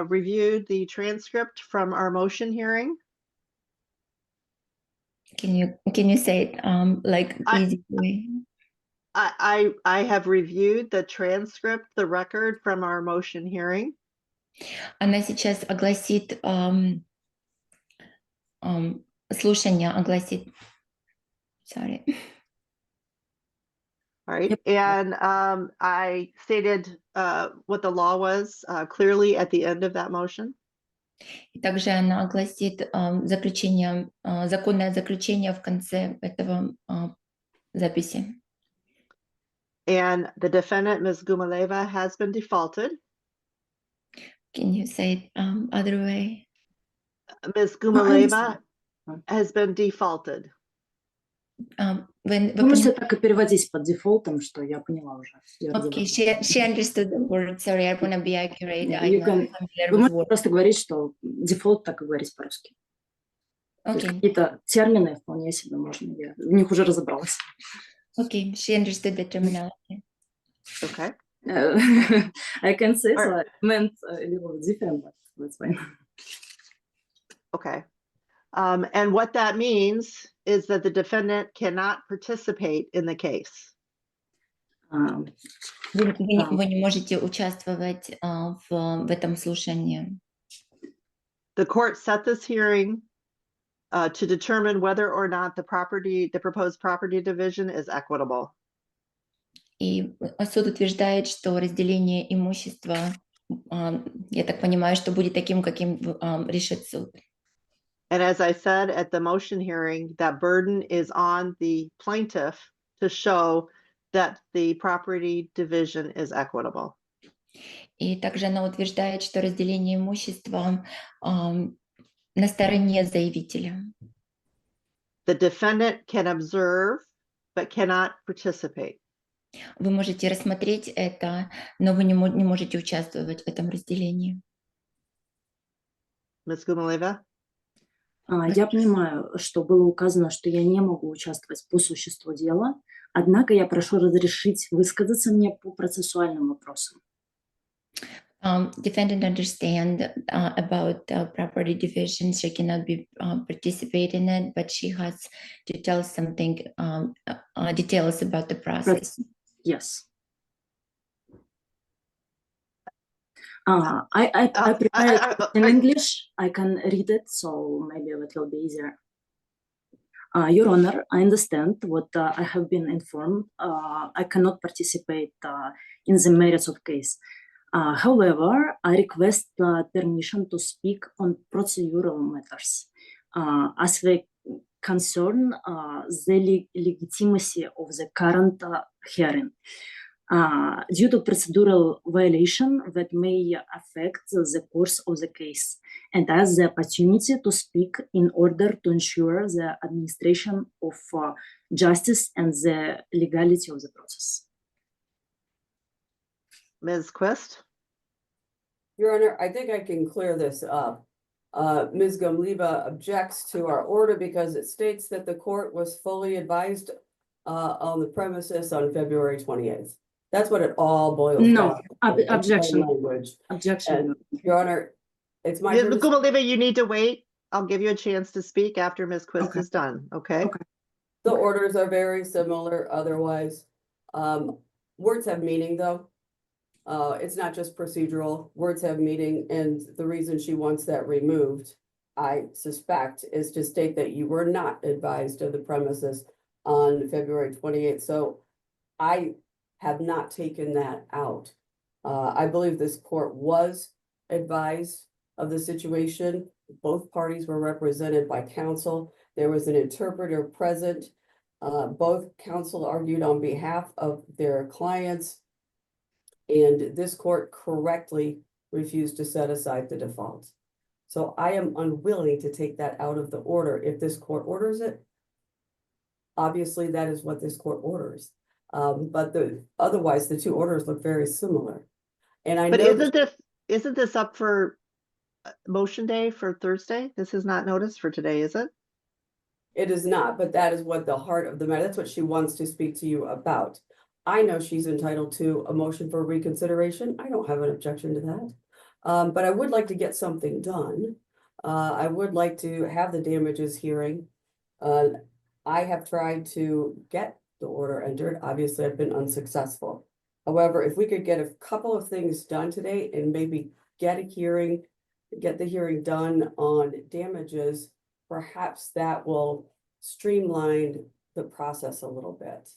reviewed the transcript from our motion hearing. Can you say it like easy way? I have reviewed the transcript, the record from our motion hearing. Она сейчас огласит слушание, огласит. Sorry. All right, and I stated what the law was clearly at the end of that motion. И также она огласит заключение, законное заключение в конце этого записи. And the defendant, Ms. Gumaleva, has been defaulted. Can you say it other way? Ms. Gumaleva has been defaulted. Вы можете так и переводить под дефолтом, что я поняла уже. Okay, she understood the word. Sorry, I want to be accurate. Вы можете просто говорить, что дефолт, так и говорить по-русски. Okay. Какие-то термины вполне себе можно, я в них уже разобралась. Okay, she understood the terminology. Okay. I can say so. I meant a little different, but that's fine. Okay. And what that means is that the defendant cannot participate in the case. Вы не можете участвовать в этом слушании. The court set this hearing to determine whether or not the proposed property division is equitable. И суд утверждает, что разделение имущества, я так понимаю, что будет таким, каким решит суд. And as I said at the motion hearing, that burden is on the plaintiff to show that the property division is equitable. И также она утверждает, что разделение имущества на стороне заявителя. The defendant can observe, but cannot participate. Вы можете рассмотреть это, но вы не можете участвовать в этом разделении. Ms. Gumaleva? Я понимаю, что было указано, что я не могу участвовать по существу дела, однако я прошу разрешить высказаться мне по процессуальным вопросам. Defendant understand about property division. She cannot participate in it, but she has to tell something details about the process. Yes. I prepared it in English. I can read it, so maybe it will be easier. Your Honor, I understand what I have been informed. I cannot participate in the merits of case. However, I request permission to speak on procedural matters as they concern the legitimacy of the current hearing. Due to procedural violation that may affect the course of the case, and as the opportunity to speak in order to ensure the administration of justice and the legality of the process. Ms. Quist? Your Honor, I think I can clear this up. Ms. Gumaleva objects to our order because it states that the court was fully advised on the premises on February 28th. That's what it all boils down to. Objection. Language. Objection. And, Your Honor, it's my Ms. Gumaleva, you need to wait. I'll give you a chance to speak after Ms. Quist is done, okay? The orders are very similar otherwise. Words have meaning though. It's not just procedural. Words have meaning, and the reason she wants that removed, I suspect, is to state that you were not advised of the premises on February 28th. So I have not taken that out. I believe this court was advised of the situation. Both parties were represented by counsel. There was an interpreter present. Both counsel argued on behalf of their clients. And this court correctly refused to set aside the default. So I am unwilling to take that out of the order. If this court orders it, obviously that is what this court orders. But otherwise the two orders look very similar. And I know isn't this up for motion day for Thursday? This is not noticed for today, is it? It is not, but that is what the heart of the matter, that's what she wants to speak to you about. I know she's entitled to a motion for reconsideration. I don't have an objection to that. But I would like to get something done. I would like to have the damages hearing. I have tried to get the order entered. Obviously, I've been unsuccessful. However, if we could get a couple of things done today and maybe get the hearing done on damages, perhaps that will streamline the process a little bit.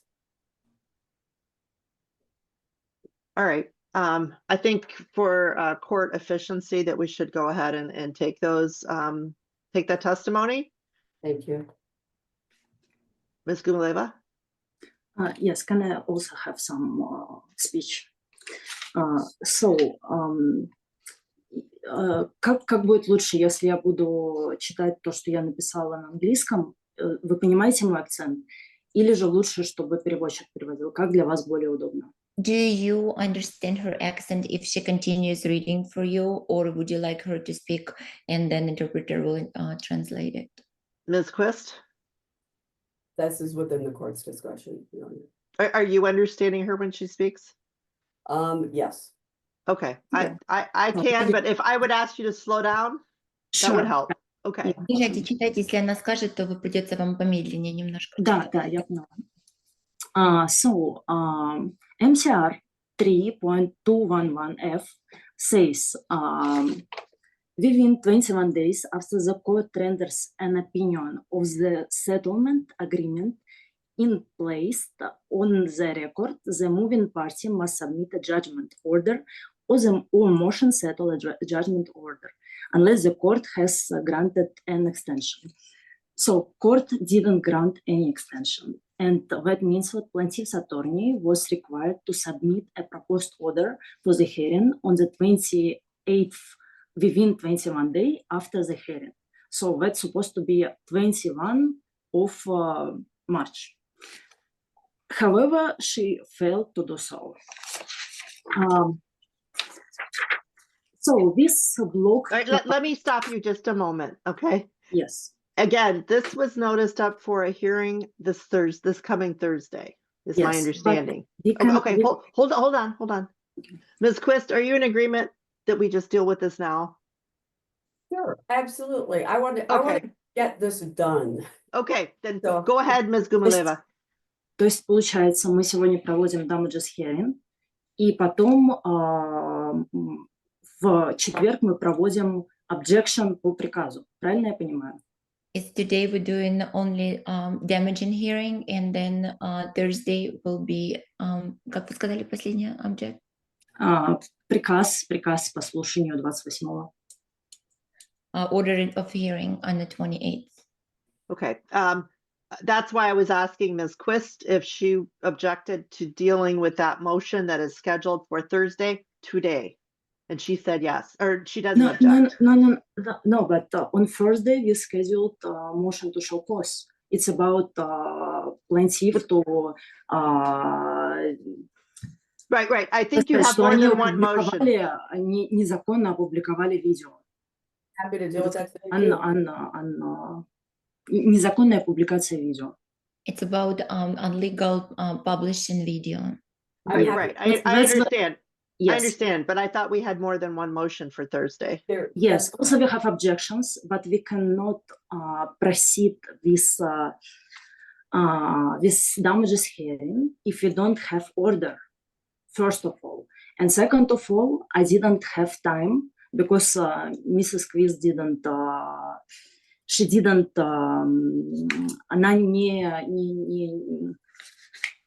All right. I think for court efficiency that we should go ahead and take those, take that testimony. Thank you. Ms. Gumaleva? Yes, can I also have some speech? Как будет лучше, если я буду читать то, что я написала на английском? Вы понимаете мой акцент? Или же лучше, чтобы переводчик переводил? Как для вас более удобно? Do you understand her accent if she continues reading for you, or would you like her to speak and then interpreter will translate it? Ms. Quist? This is within the court's discretion. Your Honor. Are you understanding her when she speaks? Yes. Okay, Yeah. I can, but if I would ask you to slow down, that would Sure. help. Okay. Читайте, читайте, если она скажет, то вы придется вам помедленнее немножко. Да, я поняла. MCR 3.211F says within 21 days after the court renders an opinion of the settlement agreement in place on the record, the moving party must submit a judgment order or motion settle a judgment order, unless the court has granted an extension. So court didn't grant any extension. And that means that plaintiff's attorney was required to submit a proposed order for the hearing on the 28th, within 21 days after the hearing. So that's supposed to be 21 of March. However, she failed to do so. So this block. All right, let me stop you just a moment, okay? Yes. Again, this was noticed up for a hearing this coming Thursday, is my Yes, but understanding. we can- Okay, we- hold on. Ms. Quist, are you in agreement that we just deal with this now? Sure. Absolutely. I want to Okay. get this done. Okay, then So- go ahead, Ms. Gumaleva. То есть, получается, мы сегодня проводим damages hearing, и потом в четверг мы проводим objection по приказу. Правильно я понимаю? Is today we're doing only damaging hearing, and then Thursday will be, как вы сказали, последний object? Приказ по слушанию 28-го. Order of hearing on the 28th. Okay, that's why I was asking Ms. Quist if she objected to dealing with that motion that is scheduled for Thursday today. And she said yes, or she doesn't object. No, but on Thursday we scheduled motion to show cause. It's about plaintiff to Right. I think you have more than one motion. Они незаконно опубликовали видео. Happy to deal with that. Thank you. Незаконная публикация видео. It's about illegal publishing video. I'm happy. Right, I That's what- understand. I Yes. understand, but I thought we had more than one motion for Thursday. There- Yes, that's also we have objections, but we cannot proceed with damages hearing if we don't have order, first of all. And second of all, I didn't have time because Mrs. Quiz didn't, она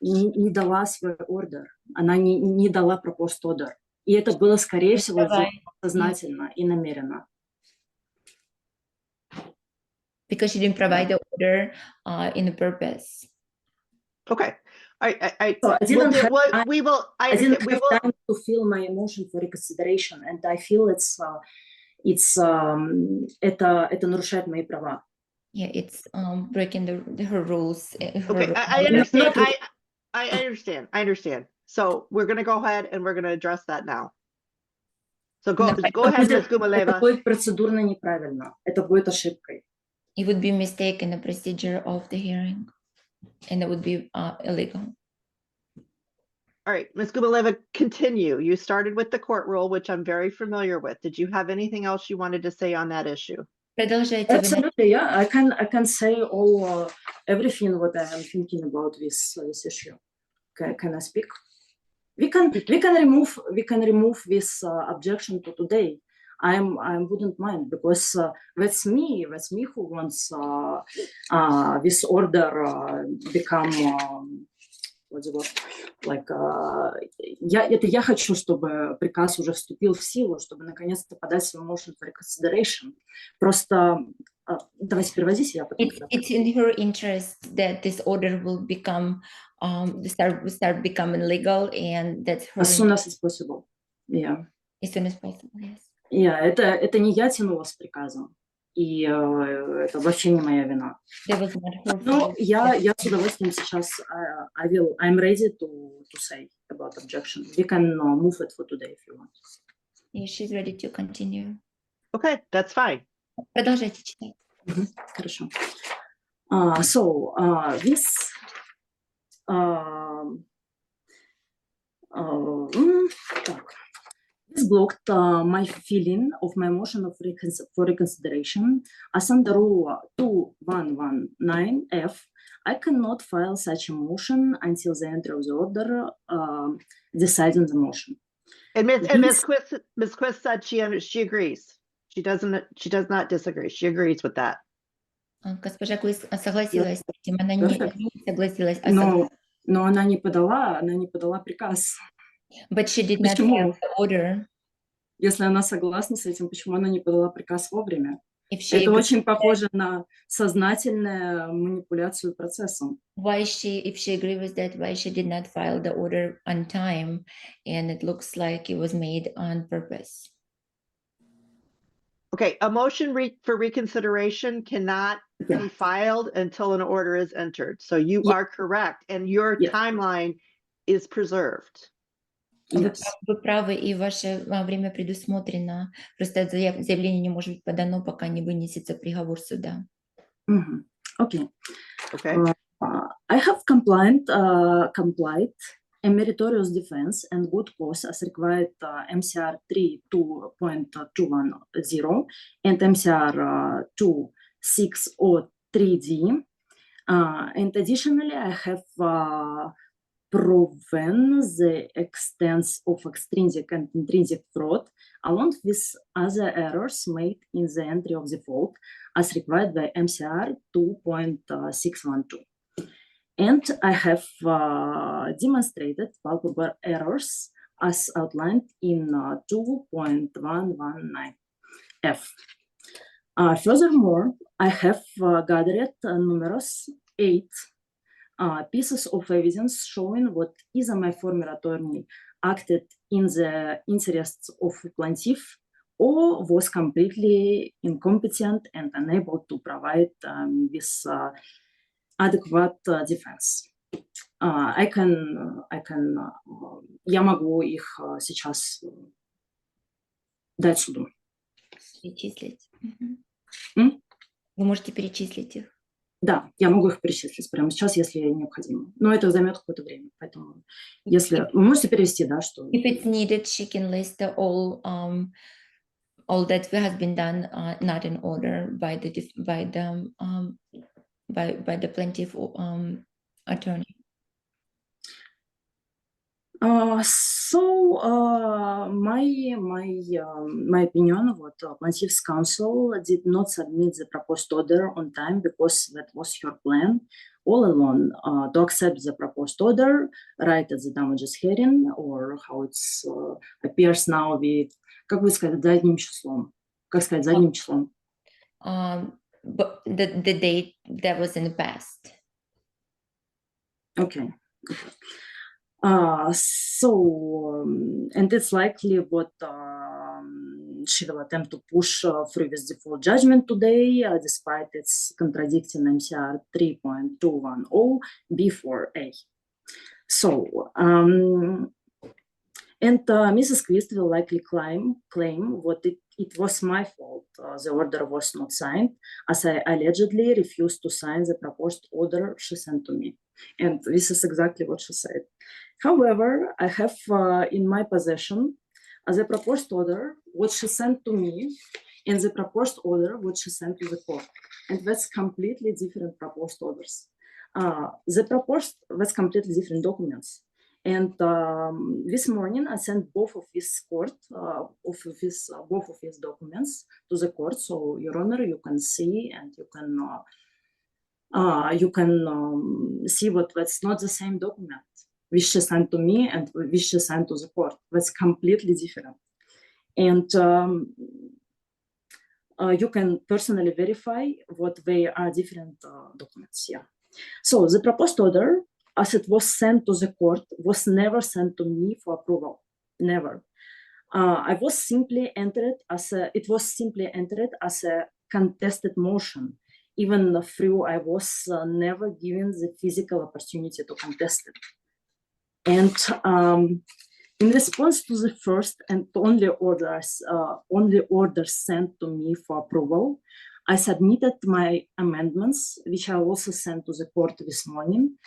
не дала свой order, она не дала proposed order. И это было, скорее всего, сознательно и намеренно. Because she didn't provide the order in the purpose. Okay, I So I didn't have time. we will, I I didn't understand, we have will, time to feel my emotion for reconsideration, and I feel это нарушает мои права. Yeah, it's breaking her rules. okay, I understand, I understand. So we're gonna go ahead and we're gonna address that now. So go ahead, Ms. Это Gumaleva. будет процедурно неправильно. Это будет ошибкой. It would be a mistake in the procedure of the hearing, and it would be illegal. All right, Ms. Gubaleva, continue. You started with the court rule, which I'm very familiar with. Did you have anything else you wanted to say on that issue? Продолжайте. Вы Absolutely, yeah. I can say all everything what I am thinking about this issue. Can I speak? We can remove this objection to today. I wouldn't mind, because that's me who wants this order become what's the word? Like я хочу, чтобы приказ уже вступил в силу, чтобы наконец-то подать свой motion for reconsideration. Просто давайте переводите, я потом. It's in her interest that this order will become start becoming legal, and that's her As soon as it's possible. Yeah. as soon as possible. Yes. Yeah, это не я тянула с приказом, и это вообще не моя вина. That was not her Но fault. я с удовольствием сейчас I'm ready to say about objection. We can move it for today if you want. Yeah, she's ready to continue. Okay, that's fine. Продолжайте читать. Хорошо. So this так. This blocked my feeling of my motion for reconsideration. As under rule 2119F, I cannot file such a motion until the entry of the order deciding the motion. And Ms. Quist said she agrees. She does not disagree. She agrees with that. Госпожа Куис согласилась с этим, она Perfect. не согласилась. Но она не подала приказ. But she did not Почему? file the order. Если она согласна с этим, почему она не подала приказ вовремя? If she Это agrees, очень похоже на сознательную манипуляцию процессом. if she agrees with that, why she did not file the order on time, and it looks like it was made on purpose. Okay, a motion for reconsideration cannot be filed until an order is entered. So you Yeah. are correct, and your Yes. timeline is preserved. Yes. Вы правы, и ваше время предусмотрено. Просто заявление не может быть подано, пока не вынесется приговор суда. Okay. Okay, I have complied a meritorious defense and good cause as required MCR 3.2.210 and MCR 2603D. And additionally, I have proven the extent of extrinsic and intrinsic fraud along with other errors made in the entry of the fault as required by MCR 2.612. And I have demonstrated palpable errors as outlined in 2.119F. Furthermore, I have gathered numerous 8 pieces of evidence showing what either my former attorney acted in the interests of plaintiff or was completely incompetent and unable to provide this adequate defense. Я могу их сейчас дать суду. Перечислить. Вы можете перечислить их. Да, я могу их перечислить прямо сейчас, если необходимо. Но это займет какое-то время. Поэтому, если вы можете перевести, да, что. If it's needed, she can list all that has been done, not in order by the plaintiff attorney. My opinion, what plaintiff's counsel did not submit the proposed order on time because that was her plan all along to accept the proposed order right at the damages hearing, or how it appears now with, как вы сказать, задним числом. Как сказать, задним числом? But the date that was in the past. Okay. And it's likely what she will attempt to push through this default judgment today, despite its contradicting MCR 3.210 B4A. So, and Mrs. Quist will likely claim what it was my fault the order was not signed, as I allegedly refused to sign the proposed order she sent to me. And this is exactly what she said. However, I have in my possession the proposed order, what she sent to me, and the proposed order, what she sent to the court. And that's completely different proposed orders. That's completely different documents. And this morning, I sent both of these both of these documents to the court. So, Your Honor, you can see and you can see that's not the same document which she sent to me and which she sent to the court. That's completely different. And you can personally verify what they are different documents. Yeah. So the proposed order, as it was sent to the court, was never sent to me for approval. Never. It was simply entered as a contested motion, even though I was never given the physical opportunity to contest it. And in response to the first and only orders sent to me for approval, I submitted my amendments, which I also sent to the court this morning.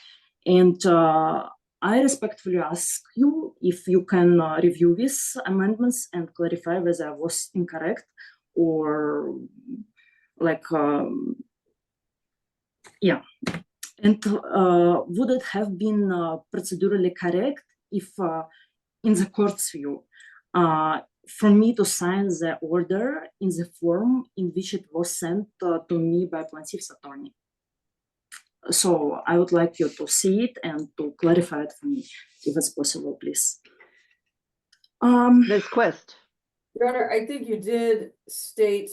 And I respectfully ask you if you can review these amendments and clarify whether I was incorrect or yeah. And would it have been procedurally correct if, in the court's view, for me to sign the order in the form in which it was sent to me by Plaintiff's attorney? So I would like you to see it and to clarify it for me, if it's possible, please. Ms. Quist. Your Honor, I think you did state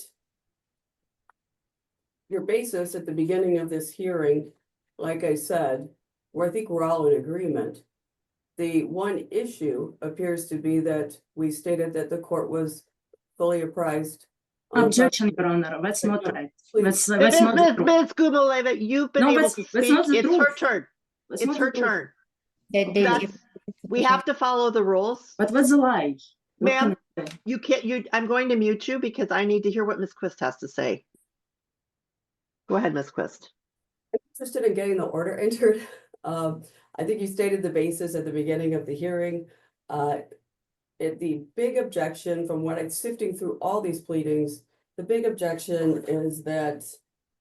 your basis at the beginning of this hearing, like I said, where I think we're all in agreement. The one issue appears to be that we stated that the court was fully apprised. Objection, Your Honor, that's not right. Please. That's not the truth. Ms. Gumaleva, you've been No, able that's to not speak. the It's her truth. turn. That's It's not her the truth. turn. They That's- We have to follow the rules. But what's a lie? What Ma'am, can I say? you can't, I'm going to mute you because I need to hear what Ms. Quist has to say. Go ahead, Ms. Quist. Interested in getting the order entered. I think you stated the basis at the beginning of the hearing. The big objection from what I'm sifting through all these pleadings, the big objection is that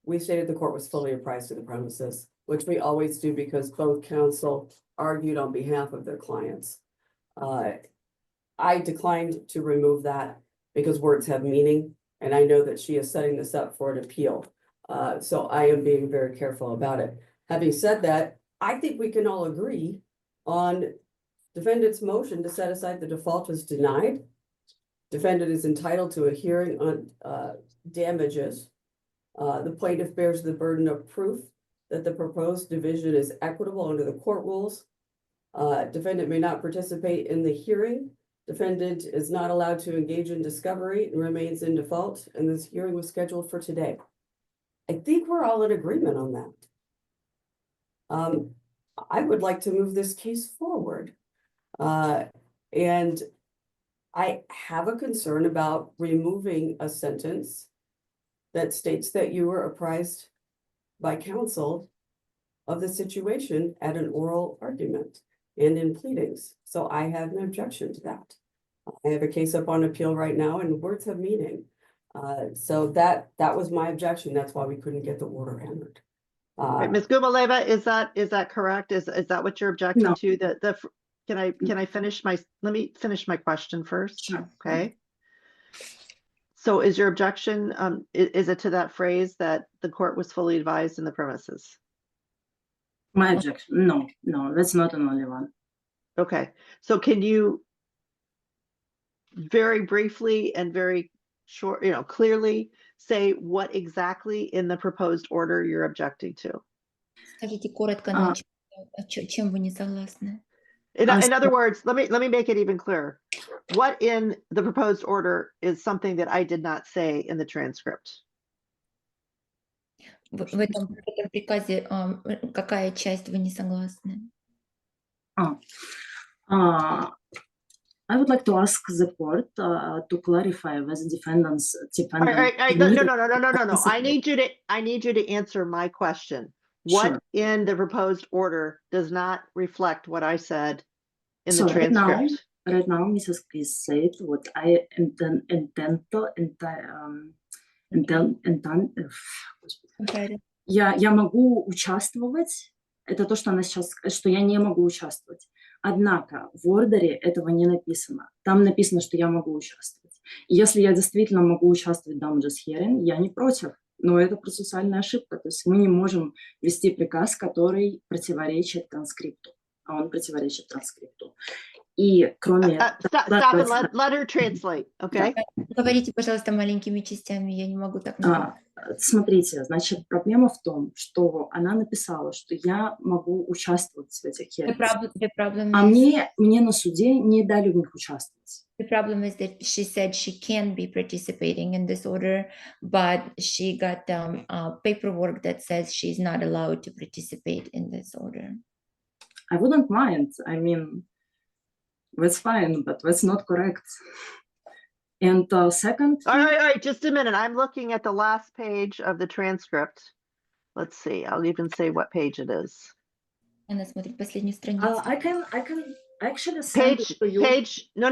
we stated the court was fully apprised of the premises, which we always do because both counsel argued on behalf of their clients. I declined to remove that because words have meaning, and I know that she is setting this up for an appeal. So I am being very careful about it. Having said that, I think we can all agree on defendant's motion to set aside the default is denied. Defendant is entitled to a hearing on damages. The plaintiff bears the burden of proof that the proposed division is equitable under the court rules. Defendant may not participate in the hearing. Defendant is not allowed to engage in discovery and remains in default, and this hearing was scheduled for today. I think we're all in agreement on that. I would like to move this case forward. And I have a concern about removing a sentence that states that you were apprised by counsel of the situation at an oral argument and in pleadings. So I have an objection to that. I have a case up on appeal right now and words have meaning. So that was my objection. That's why we couldn't get the order entered. Right, Ms. Gumaleva, is that correct? Is that what you're objecting No. to? Can I finish let me finish my question first? Sure. Okay. So is your objection, is it to that phrase that the court was fully advised in the premises? My objection, no, that's not an only one. Okay, so can you very briefly and very short, clearly say what exactly in the proposed order you're objecting to? Скажите коротко, но чем вы не согласны? In other words, let me make it even clearer. What in the proposed order is something that I did not say in the transcript? В этом приказе какая часть вы не согласны? I would like to ask the court to clarify whether defendants All right, all right, no, permitted- no. I need you to answer my question. What Sure. in the proposed order does not reflect what I said in the So right now, transcript? Mrs. Chris said what I Compared. Я могу участвовать, это то, что она сейчас, что я не могу участвовать. Однако в ордере этого не написано. Там написано, что я могу участвовать. И если я действительно могу участвовать в damages hearing, я не против. Но это процессуальная ошибка. То есть мы не можем вести приказ, который противоречит транскрипту. А он противоречит транскрипту. И кроме... Stop and let her translate, okay? Говорите, пожалуйста, маленькими частями, я не могу так много. Смотрите, значит, проблема в том, что она написала, что я могу участвовать в этих The hearings. problem А is, мне на суде не дали в них участвовать. the problem is that she said she can be participating in this order, but she got paperwork that says she's not allowed to participate in this order. I wouldn't mind. I mean, that's fine, but that's not correct. And second, All right, just a minute. I'm looking at the last page of the transcript. Let's see, I'll even say what page it is. Она смотрит последнюю страницу. I can actually send it to you. No,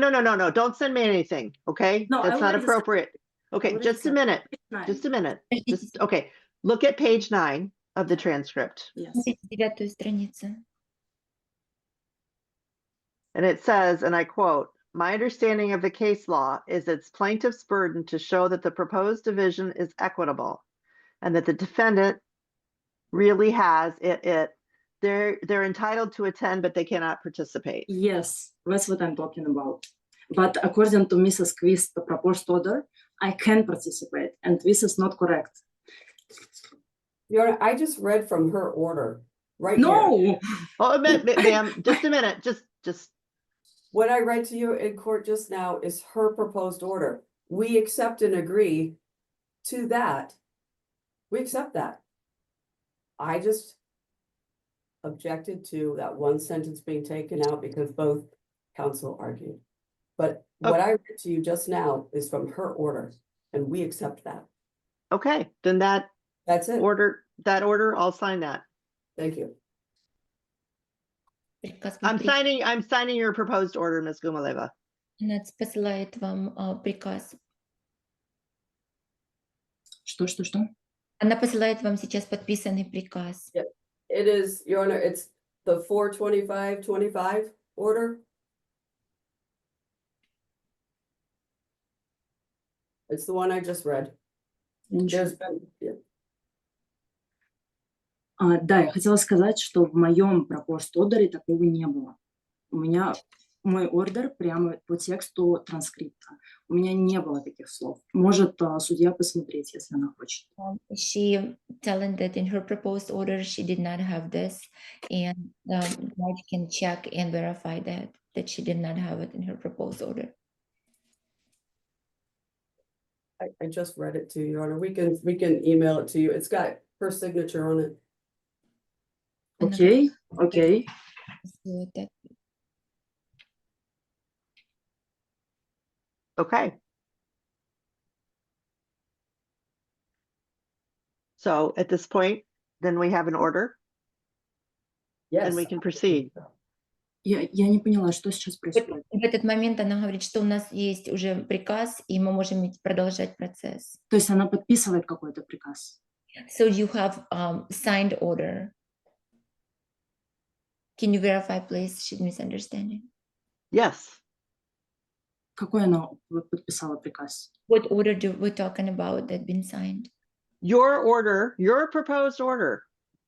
don't send me anything, okay? No, I That's not already appropriate. Okay, already just a sent minute, Nine. just a minute. Подождите, Okay, look at page 9 of the transcript. Yes. смотрите 9-ю страницу. And it says, and I quote, "My understanding of the case law is it's plaintiff's burden to show that the proposed division is equitable and that the defendant really has they're entitled to attend, but they cannot participate." Yes, that's what I'm talking about. But according to Mrs. Quist, the proposed order, I can participate, and this is not correct. Your Honor, I just read from her order, right here. No! Oh, ma'am, just a minute, just, What I read to you in court just now is her proposed order. We accept and agree to that. We accept that. I just objected to that one sentence being taken out because both counsel argued. But what I read to you just now is from her order, and we accept that. okay, then That's it. order, I'll sign that. Thank you. Приказ I'm signing your proposed order, Ms. Gumaleva. Она посылает вам приказ. Что? Она посылает вам сейчас подписанный приказ. It is, Your Honor, it's the 42525 order. It's the one I just read. There's been, yeah. Да, я хотела сказать, что в моем proposed order такого не было. У меня мой ордер прямо по тексту транскрипта. У меня не было таких слов. Может судья посмотреть, если она хочет. She telling that in her proposed order she did not have this, and the judge can check and verify that she did not have it in her proposed order. I just read it to you, Your Honor. We can email it to you. It's got her signature on it. Окей. Okay. So at this point, then we have an order Yes. and we can proceed. Я не поняла, что сейчас происходит. В этот момент она говорит, что у нас есть уже приказ, и мы можем продолжать процесс. То есть она подписывает какой-то приказ. So you have signed order. Can you verify, please? She's misunderstanding. Yes. Какой она подписала приказ? What order we're talking about that been signed? Your order, your proposed order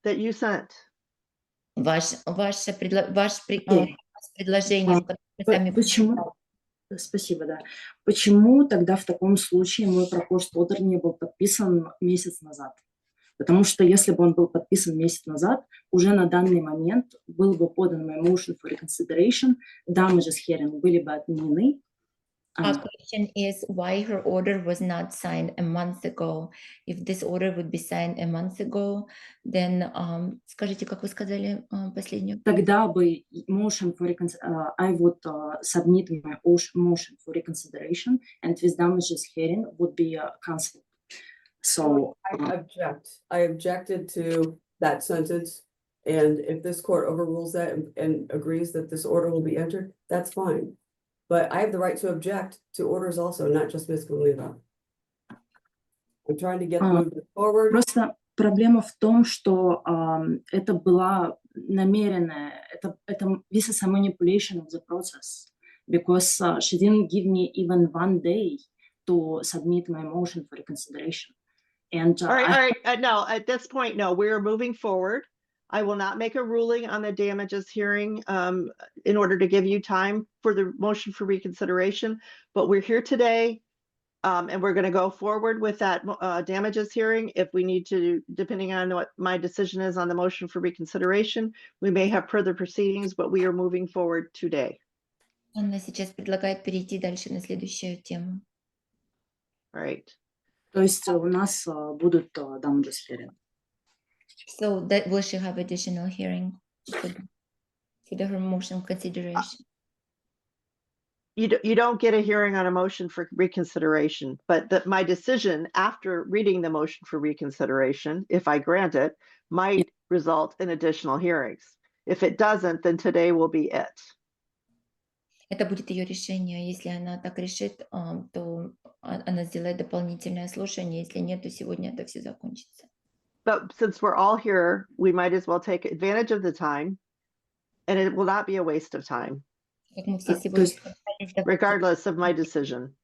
that you sent. Ваше предложение, которое вы сами Почему? Спасибо, да. Почему тогда в таком случае мой proposed order не был подписан месяц назад? Потому что если бы он был подписан месяц назад, уже на данный момент был бы подан мой motion for reconsideration, damages hearing были бы отменены, Our question is why her order was not signed a month ago. If this order would be signed a month ago, then скажите, как вы сказали последнюю? Тогда бы motion for I would submit my motion for reconsideration, and with damages hearing would be cancelled. So I object. I objected to that sentence. And if this court overrules that and agrees that this order will be entered, that's fine. But I have the right to object to orders also, not just Ms. Guleva. I'm trying to get moved forward. Просто проблема в том, что это была намеренная, this is a manipulation of the process, because she didn't give me even 1 day to submit my motion for reconsideration. And All right. No, at this point, no, we're moving forward. I will not make a ruling on the damages hearing in order to give you time for the motion for reconsideration. But we're here today and we're going to go forward with that damages hearing. If we need to, depending on what my decision is on the motion for reconsideration, we may have further proceedings, but we are moving forward today. Анна сейчас предлагает перейти дальше на следующую тему. All right. То есть у нас будут damages hearing. So that will she have additional hearing for her motion consideration? You don't get a hearing on a motion for reconsideration, but my decision after reading the motion for reconsideration, if I grant it, might result in additional hearings. If it doesn't, then today will be it. Это будет ее решение. Если она так решит, то она сделает дополнительное слушание. Если нет, то сегодня это все закончится. But since we're all here, we might as well take advantage of the time, and it will not be a waste of time, Как мы все сегодня regardless of my decision.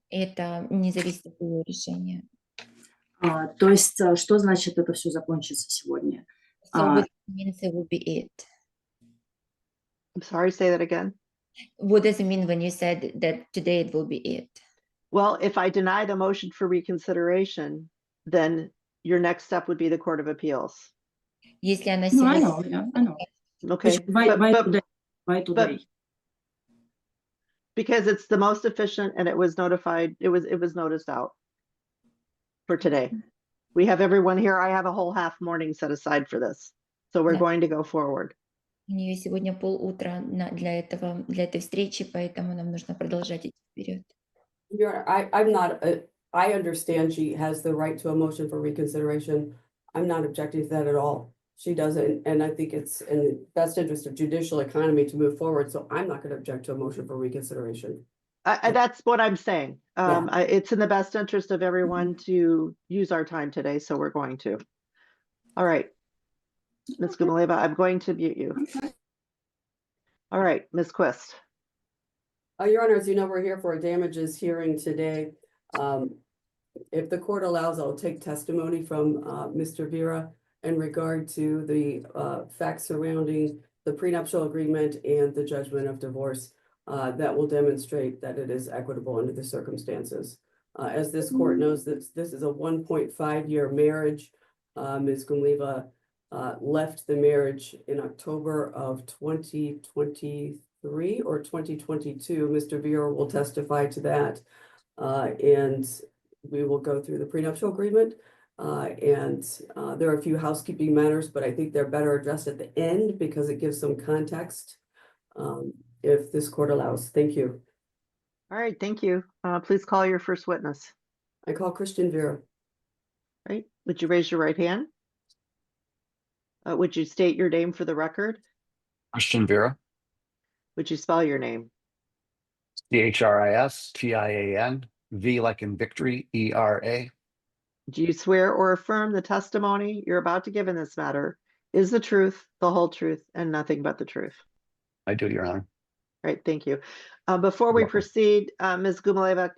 Это не зависит от ее решения. То есть что значит это все закончится сегодня? So what means it will be it? I'm sorry, say that again. What does it mean when you said that today it will be it? Well, if I deny the motion for reconsideration, then your next step would be the Court of Appeals. Если она No, I сегодня... know, I know. Okay. Why today? Because it's the most efficient and it was notified, it was noticed out for today. We have everyone here. I have a whole half morning set aside for this. So we're Yeah. going to go forward. У нее сегодня полутра для этой встречи, поэтому нам нужно продолжать идти вперед. I understand she has the right to a motion for reconsideration. I'm not objecting to that at all. She doesn't, and I think it's in the best interest of judicial economy to move forward. So I'm not going to object to a motion for reconsideration. That's what I'm saying. It's in the best interest of everyone to use our time today, so we're going to. All right. Ms. Gumaleva, I'm going to mute you. All right, Ms. Quist. Your Honor, as you know, we're here for a damages hearing today. If the court allows, I'll take testimony from Mr. Vera in regard to the facts surrounding the prenuptial agreement and the judgment of divorce that will demonstrate that it is equitable under the circumstances. As this court knows, this is a 1.5-year marriage. Ms. Gumleva left the marriage in October of 2023 or 2022. Mr. Vera will testify to that. And we will go through the prenuptial agreement. There are a few housekeeping matters, but I think they're better addressed at the end because it gives some context if this court allows. Thank you. All right, thank you. Please call your first witness. I call Christian Vera. Right, would you raise your right hand? Would you state your name for the record? Christian Vera, Would you spell your name? CHRISTIAN, V like in victory, ERA. Do you swear or affirm the testimony you're about to give in this matter is the truth, the whole truth, and nothing but the truth? I do, Your Honor. Right, thank you. Before we Welcome. proceed, Ms. Gumaleva,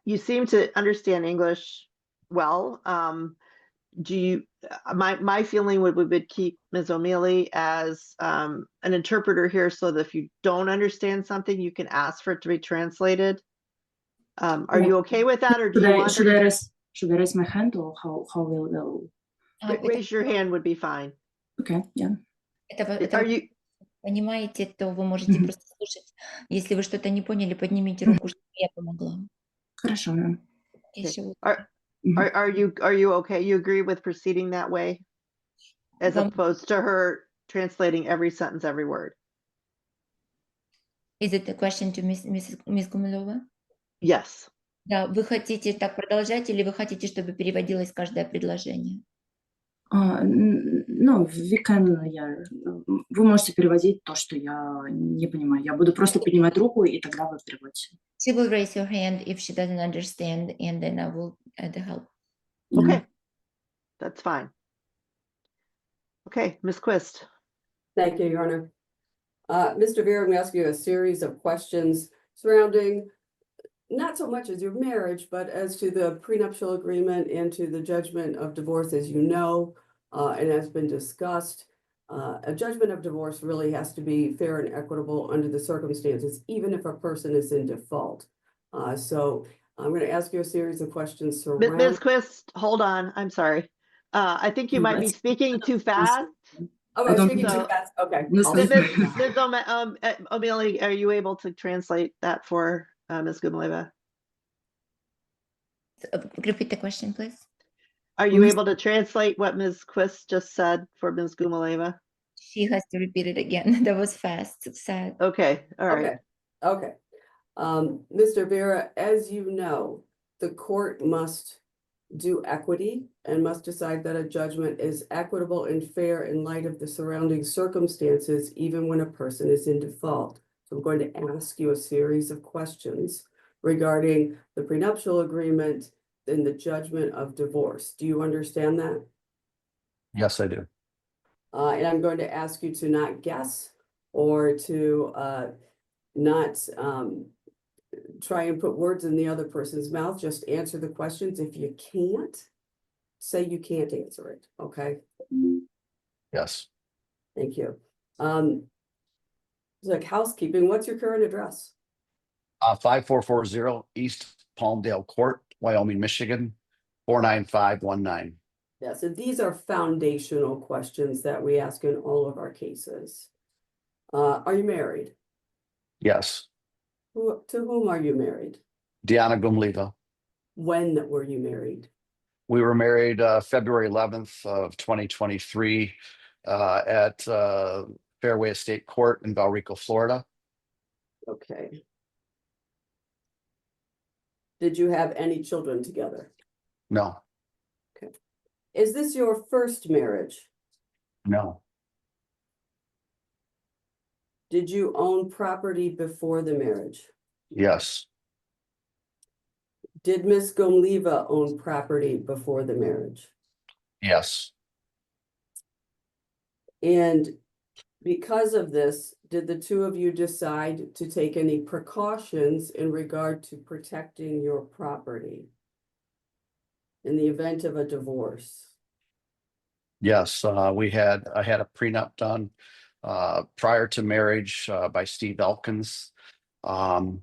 you seem to understand English well. My feeling would keep Ms. O'Mealy as an interpreter here so that if you don't understand something, you can ask for it to be translated. Are you okay with that, or do you want Should I raise my hand, or how will raise your hand would be fine. Okay, yeah. Are you понимаете, то вы можете Мгм. просто слушать. Если вы что-то не поняли, поднимите руку, чтобы я помогла. Хорошо, ma'am. Еще вот. Are you okay? You agree with proceeding that way? As Вам- opposed to her translating every sentence, every word? Is it a question to Miss Гумилова? Yes. Да, вы хотите так продолжать или вы хотите, чтобы переводилось каждое предложение? No, вы можете переводить то, что я не понимаю. Я буду просто поднимать руку, и тогда вы переводите. She will raise her hand if she doesn't understand, and then I will add the help. Okay. That's fine. Okay, Ms. Quist. Thank you, Your Honor. Mr. Vera, I'm going to ask you a series of questions surrounding not so much as your marriage, but as to the prenuptial agreement and to the judgment of divorce, as you know, and has been discussed. A judgment of divorce really has to be fair and equitable under the circumstances, even if a person is in default. So I'm going to ask you a series of questions Ms. surrounding. Quist, hold on. I'm sorry. I think you might be speaking too fast. Oh, I I'm don't speaking too think- fast. Okay. Ms. I'll Ms. speak- Ms. O'Malley, are you able to translate that for Ms. Gumileva? Repeat the question, please. Are you Ms. able to translate what Ms. Quist just said for Ms. Gumileva? She has to repeat it again. That was fast. Sad. Okay, all right. Okay. Mr. Vera, as you know, the court must do equity and must decide that a judgment is equitable and fair in light of the surrounding circumstances, even when a person is in default. So I'm going to ask you a series of questions regarding the prenuptial agreement and the judgment of divorce. Do you understand that? Yes, I do. And I'm going to ask you to not guess or to not try and put words in the other person's mouth. Just answer the questions. If you can't, say you can't answer it, okay? Yes. Thank you. It's like housekeeping, what's your current address? 5440 East Palmdale Court, Wyoming, Michigan, 49519. Yes, and these are foundational questions that we ask in all of our cases. Are you married? Yes. To whom are you married? Deanna Gumliva. When were you married? We were married February 11th of 2023 at Fairway Estate Court in Valrico, Florida. Okay. Did you have any children together? No. Is this your first marriage? No. Did you own property before the marriage? Yes. Did Ms. Gomliva own property before the marriage? Yes. And because of this, did the two of you decide to take any precautions in regard to protecting your property in the event of a divorce? Yes. I had a prenup done prior to marriage by Steve Elkins. During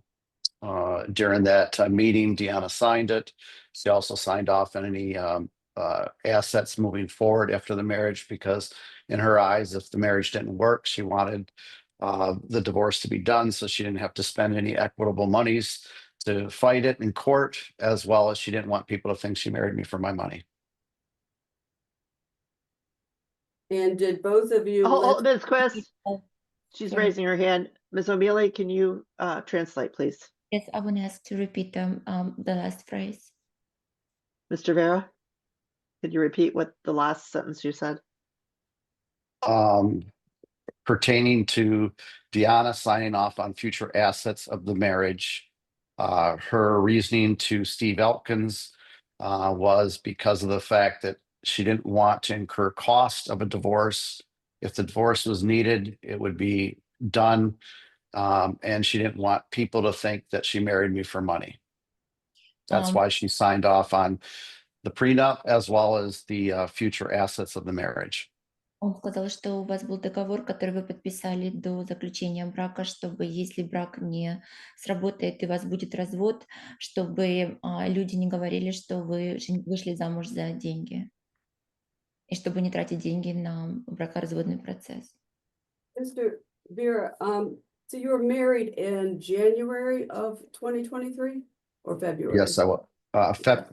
that meeting, Deanna signed it. She also signed off on any assets moving forward after the marriage, because in her eyes, if the marriage didn't work, she wanted the divorce to be done so she didn't have to spend any equitable monies to fight it in court, as well as she didn't want people to think she married me for my money. And did both of you live? Ms. Quist, she's Sorry. raising her hand. Ms. O'Mealy, can you translate, please? Yes, I want to ask to repeat the last phrase. Mr. Vera, could you repeat what the last sentence you said? Pertaining to Deanna signing off on future assets of the marriage, her reasoning to Steve Elkins was because of the fact that she didn't want to incur cost of a divorce. If the divorce was needed, it would be done. And she didn't want people to think that she married me for money. That's why she signed off on the prenup as well as the future assets of the marriage. Он сказал, что у вас был договор, который вы подписали до заключения брака, чтобы если брак не сработает и у вас будет развод, чтобы люди не говорили, что вы вышли замуж за деньги. И чтобы не тратить деньги на бракоразводный процесс. Vera, so you were married in January of 2023 or February? Yes,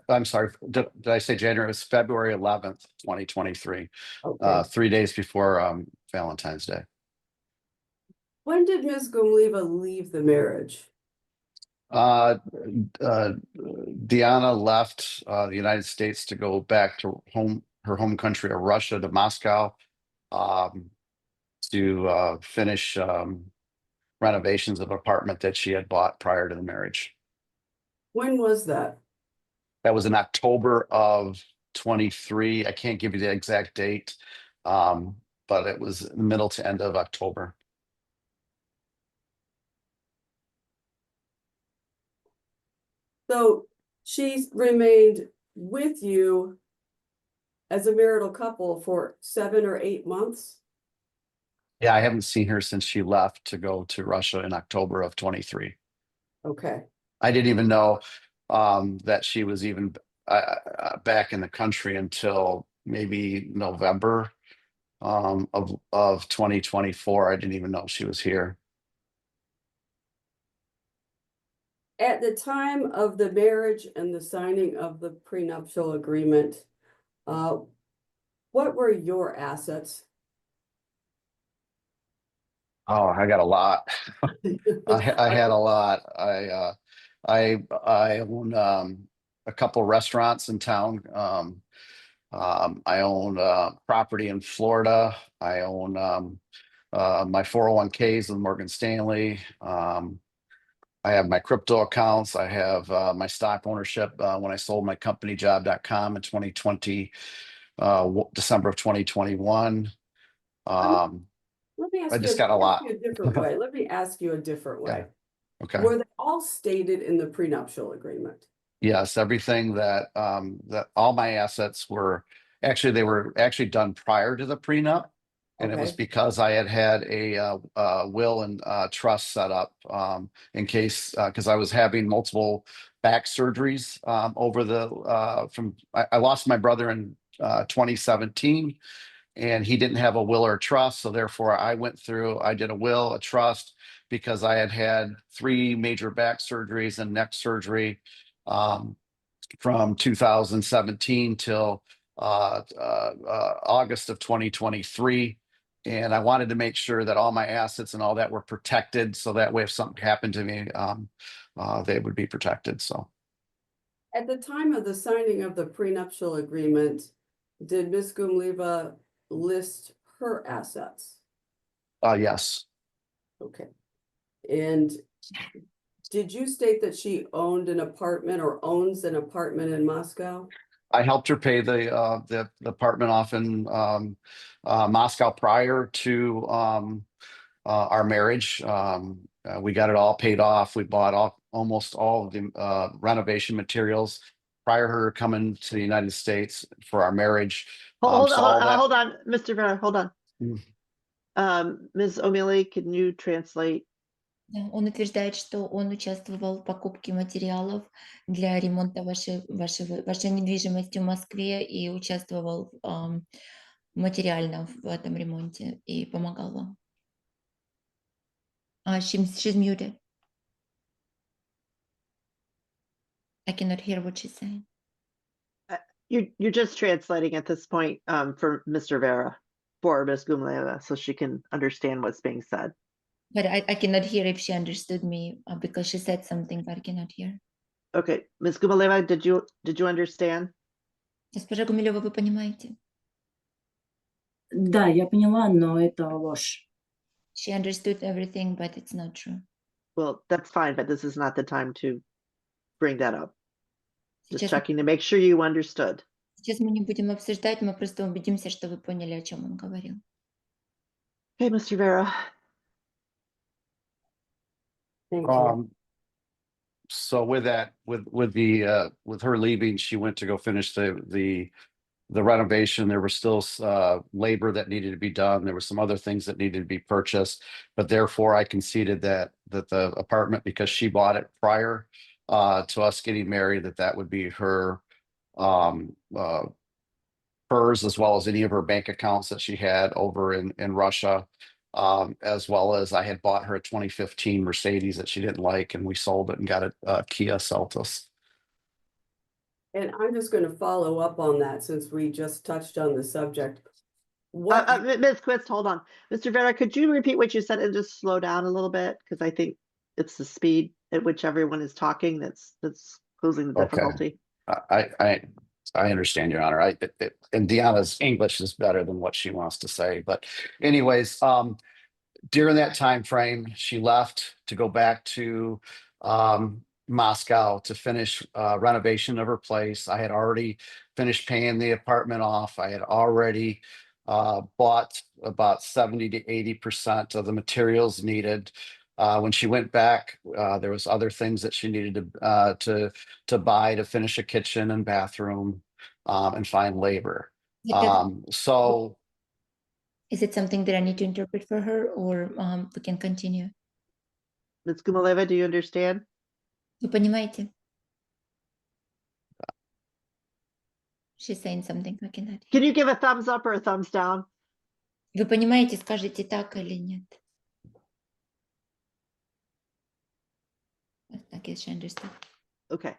I'm sorry, did I say January? It was February 11th, 2023, Okay. 3 days before Valentine's Day. When did Ms. Gumliva leave the marriage? Diana left the United States to go back to her home country of Russia, to Moscow, to finish renovations of an apartment that she had bought prior to the marriage. When was that? That was in October of 23. I can't give you the exact date, but it was middle to end of October. So she's remained with you as a marital couple for 7 or 8 months? Yeah, I haven't seen her since she left to go to Russia in October of 23. Okay. I didn't even know that she was even back in the country until maybe November of 2024. I didn't even know she was here. At the time of the marriage and the signing of the prenuptial agreement, what were your assets? Oh, I got a lot. I had a lot. I own a couple restaurants in town. I own property in Florida. I own my 401ks with Morgan Stanley. I have my crypto accounts. I have my stock ownership when I sold my company job.com in 2020, December of 2021. Let me ask I you just got a lot. a different way. Let me ask you a different way. Okay. Were they all stated in the prenuptial agreement? Yes, everything that that all my assets were actually, they were actually done prior to the prenup. And it was Okay. because I had a will and trust set up in case, because I was having multiple back surgeries over the I lost my brother in 2017, and he didn't have a will or trust. So therefore I did a will, a trust, because I had 3 major back surgeries and neck surgery from 2017 till August of 2023. And I wanted to make sure that all my assets and all that were protected. So that way, if something happened to me, they would be protected. So At the time of the signing of the prenuptial agreement, did Ms. Gumliva list her assets? yes. Okay. And did you state that she owned an apartment or owns an apartment in Moscow? I helped her pay the apartment off in Moscow prior to our marriage. We got it all paid off. We bought almost all of the renovation materials prior to her coming to the United States for our marriage. Hold So all that. hold on, Mr. Vera, hold on. Ms. O'Malley, can you translate? Да, он утверждает, что он участвовал в покупке материалов для ремонта вашей недвижимости в Москве и участвовал материально в этом ремонте и помогал вам. She's muted. I cannot hear what she's saying. You're just translating at this point for Mr. Vera, for Ms. Gumleva, so she can understand what's being said. But I cannot hear if she understood me because she said something, but I cannot hear. Okay, Ms. Gumleva, did you understand? Госпожа Гумилева, вы понимаете? Да, я поняла, но это ложь. She understood everything, but it's not true. Well, that's fine, but this is not the time to bring that up. Just Сейчас, checking to make sure you understood. сейчас мы не будем обсуждать, мы просто убедимся, что вы поняли, о чем он говорил. Okay, Mr. Vera. Thank you. So with that, with her leaving, she went to go finish the renovation. There was still labor that needed to be done. There were some other things that needed to be purchased, but therefore I conceded that the apartment, because she bought it prior to us getting married, that would be her hers, as well as any of her bank accounts that she had over in Russia. as well as I had bought her a 2015 Mercedes that she didn't like, and we sold it and got a Kia Seltos. And I'm just gonna follow up on that since we just touched on the subject. What, Ms. Quist, hold on. Mr. Vera, could you repeat what you said and just slow down a little bit? Because I think it's the speed at which everyone is talking that's causing the Okay. difficulty. I understand, Your Honor. And Deanna's English is better than what she wants to say. But anyways, during that time frame, she left to go back to Moscow to finish renovation of her place. I had already finished paying the apartment off. I had already bought about 70 to 80% of the materials needed. When she went back, there was other things that she needed to buy to finish a kitchen and bathroom and find labor. So Is it something that I need to interpret for her, or we can continue? Ms. Gumaleva, do you understand? Вы понимаете? She's saying something, I cannot hear. Can you give a thumbs up or a thumbs down? Вы понимаете, скажите так или нет? I guess she understood. Okay.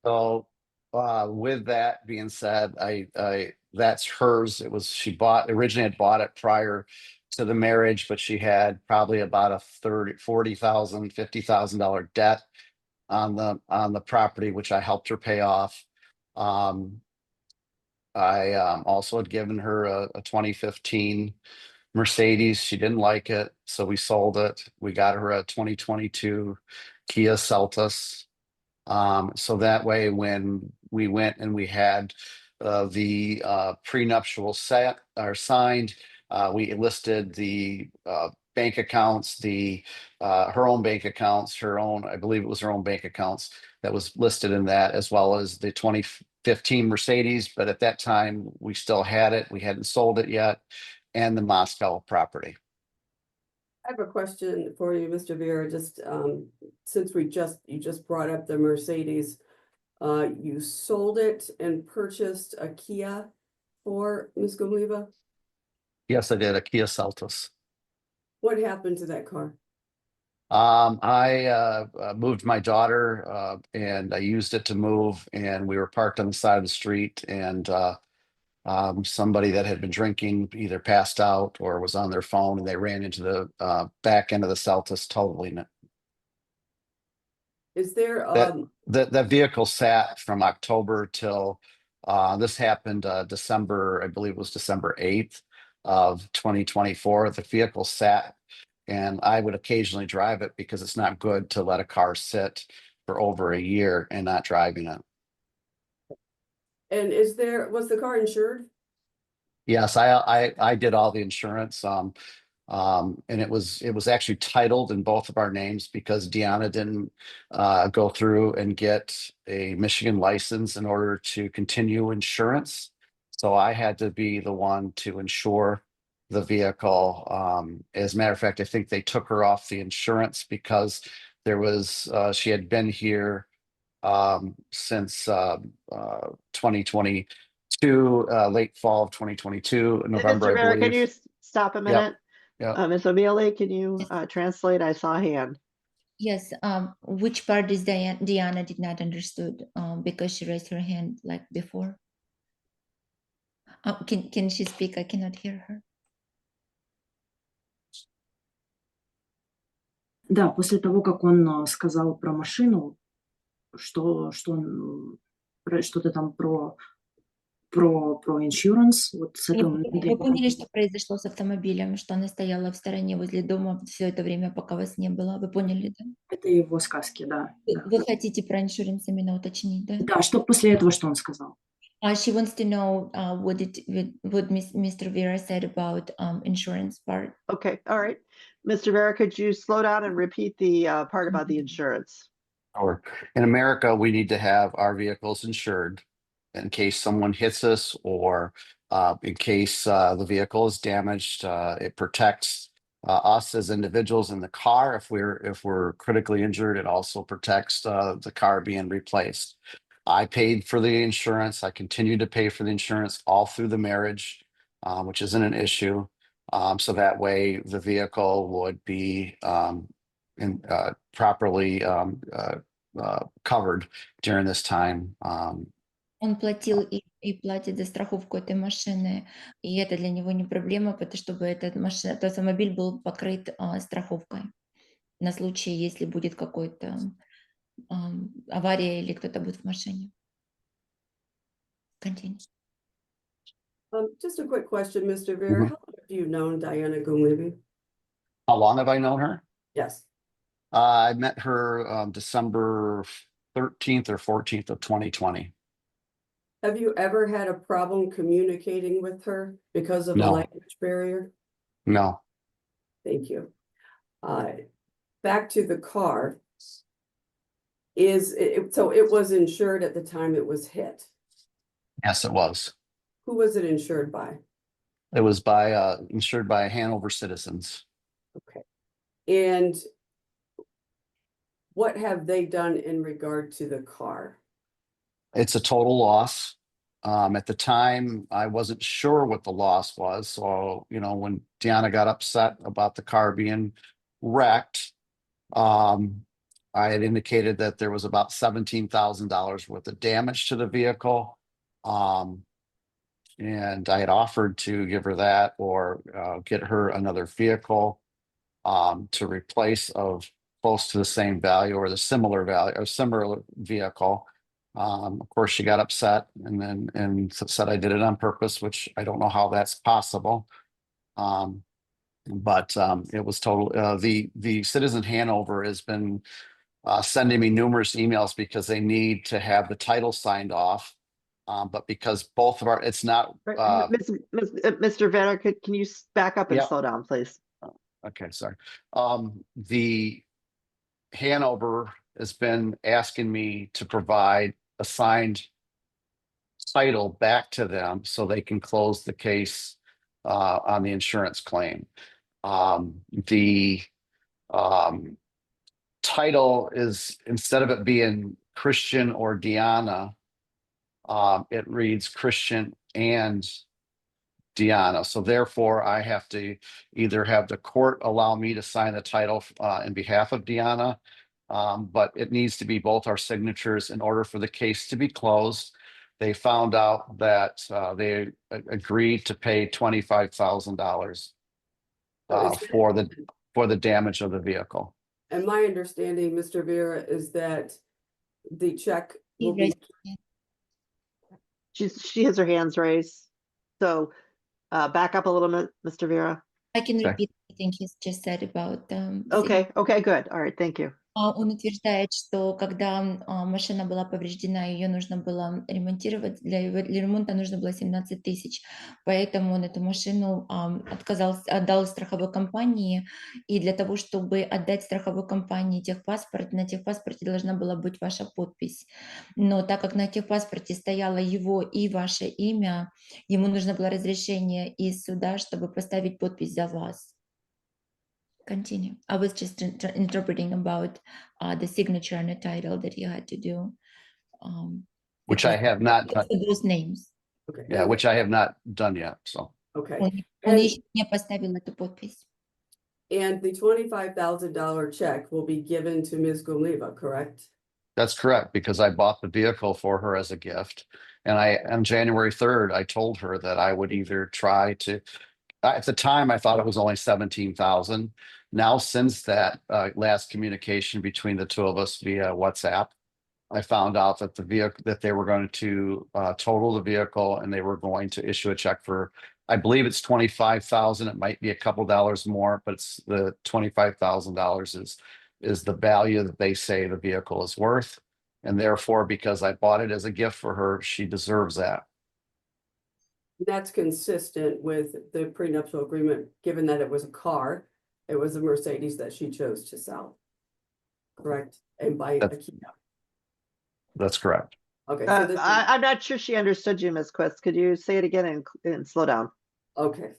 So with that being said, I that's hers. It was, she originally had bought it prior to the marriage, but she had probably about a $40,000, $50,000 debt on the property, which I helped her pay off. I also had given her a 2015 Mercedes. She didn't like it, so we sold it. We got her a 2022 Kia Seltos. So that way, when we went and we had the prenuptial set or signed, we listed the bank accounts, her own bank accounts, I believe it was her own bank accounts that was listed in that, as well as the 2015 Mercedes. But at that time, we still had it. We hadn't sold it yet, and the Moscow property. I have a question for you, Mr. Vera, just since you just brought up the Mercedes. You sold it and purchased a Kia for Ms. Gumaleva? Yes, I did, a Kia Seltos. What happened to that car? I moved my daughter and I used it to move, and we were parked on the side of the street, and somebody that had been drinking either passed out or was on their phone, and they ran into the back end of the Seltos, totaling it. Is there, That vehicle sat from October till this happened December, I believe it was December 8th of 2024. The vehicle sat, and I would occasionally drive it because it's not good to let a car sit for over a year and not driving it. and was the car insured? Yes, I did all the insurance. And it was actually titled in both of our names because Deanna didn't go through and get a Michigan license in order to continue insurance. So I had to be the one to insure the vehicle. As a matter of fact, I think they took her off the insurance because she had been here since 2022, late fall of 2022, November, Mr. I Vera, can you believe. stop a minute? Yeah. Ms. O'Mealy, can you translate? I saw a hand. Yes, which part is Diana did not understood because she raised her hand like before? Can she speak? I cannot hear her. Да, после того, как он сказал про машину, что-то там про insurance, вот с этого момента я Вы поняли, что произошло с автомобилем, что она стояла в стороне возле дома все это время, пока вас не было? Вы поняли, да? Это его сказки, да. Вы хотите про иншуранс именно уточнить, да? Да, что после этого, что он сказал? She wants to know what Mr. Vera said about insurance part. Okay, all right. Mr. Vera, could you slow down and repeat the part about the insurance? Or in America, we need to have our vehicles insured in case someone hits us, or in case the vehicle is damaged. It protects us as individuals in the car. If we're critically injured, it also protects the car being replaced. I paid for the insurance. I continue to pay for the insurance all through the marriage, which isn't an issue. So that way the vehicle would be properly covered during this time. Он платил и платит за страховку этой машины, и это для него не проблема, чтобы этот автомобиль был покрыт страховкой на случай, если будет какой-то авария или кто-то будет в машине. Continue. Just a quick question, Mr. Vera. Mhm. How long have you known Diana Gumlevy? How long have I known her? Yes. I met her December 13th or 14th of 2020. Have you ever had a problem communicating with her because of the No. language barrier? No. Thank you. Back to the car. So it was insured at the time it was hit. Yes, it was. Who was it insured by? It was insured by Hanover Citizens. Okay. And what have they done in regard to the car? It's a total loss. At the time, I wasn't sure what the loss was. So, when Deanna got upset about the car being wrecked, I had indicated that there was about $17,000 worth of damage to the vehicle. And I had offered to give her that or get her another vehicle to replace of close to the same value or the similar value or similar vehicle. Of course, she got upset and said I did it on purpose, which I don't know how that's possible. But it was total. The Citizen Hanover has been sending me numerous emails because they need to have the title signed off. But because both of our, it's not. Mr. Vera, can you back up and Yeah. slow down, please? Okay, sorry. The Hanover has been asking me to provide a signed title back to them so they can close the case on the insurance claim. The title is, instead of it being Christian or Deanna, it reads Christian and Deanna. So therefore, I have to either have the court allow me to sign the title in behalf of Deanna, but it needs to be both our signatures in order for the case to be closed. They found out that they agreed to pay $25,000 for the damage of the vehicle. And my understanding, Mr. Vera, is that the check will be. She has her hands raised. So back up a little bit, Mr. Vera. I can Okay. repeat anything he's just said about Okay, good. All right, thank you. Он утверждает, что когда машина была повреждена, ее нужно было ремонтировать, для ремонта нужно было 17 тысяч, поэтому он эту машину отдал страховой компании, и для того, чтобы отдать страховой компании техпаспорт, на техпаспорте должна была быть ваша подпись, но так как на техпаспорте стояло его и ваше имя, ему нужно было разрешение из суда, чтобы поставить подпись за вас. Continue. I was just interpreting about the signature and the title that you had to do. Which I have not done. Those names. Okay. Yeah, which I have not done yet. So. Okay. Он еще не поставил эту подпись. And the $25,000 check will be given to Ms. Gumleva, correct? That's correct, because I bought the vehicle for her as a gift. And on January 3rd, I told her that I would either try to, at the time, I thought it was only 17,000. Now, since that last communication between the two of us via WhatsApp, I found out that that they were going to total the vehicle and they were going to issue a check for, I believe it's 25,000. It might be a couple dollars more, but it's the $25,000 is the value that they say the vehicle is worth. And therefore, because I bought it as a gift for her, she deserves that. That's consistent with the prenuptial agreement, given that it was a car, it was a Mercedes that she chose to sell. Correct? And buy a Kia. That's correct. Okay. So this I'm not sure she understood you, Ms. Quist. Could you say it again and slow down? okay.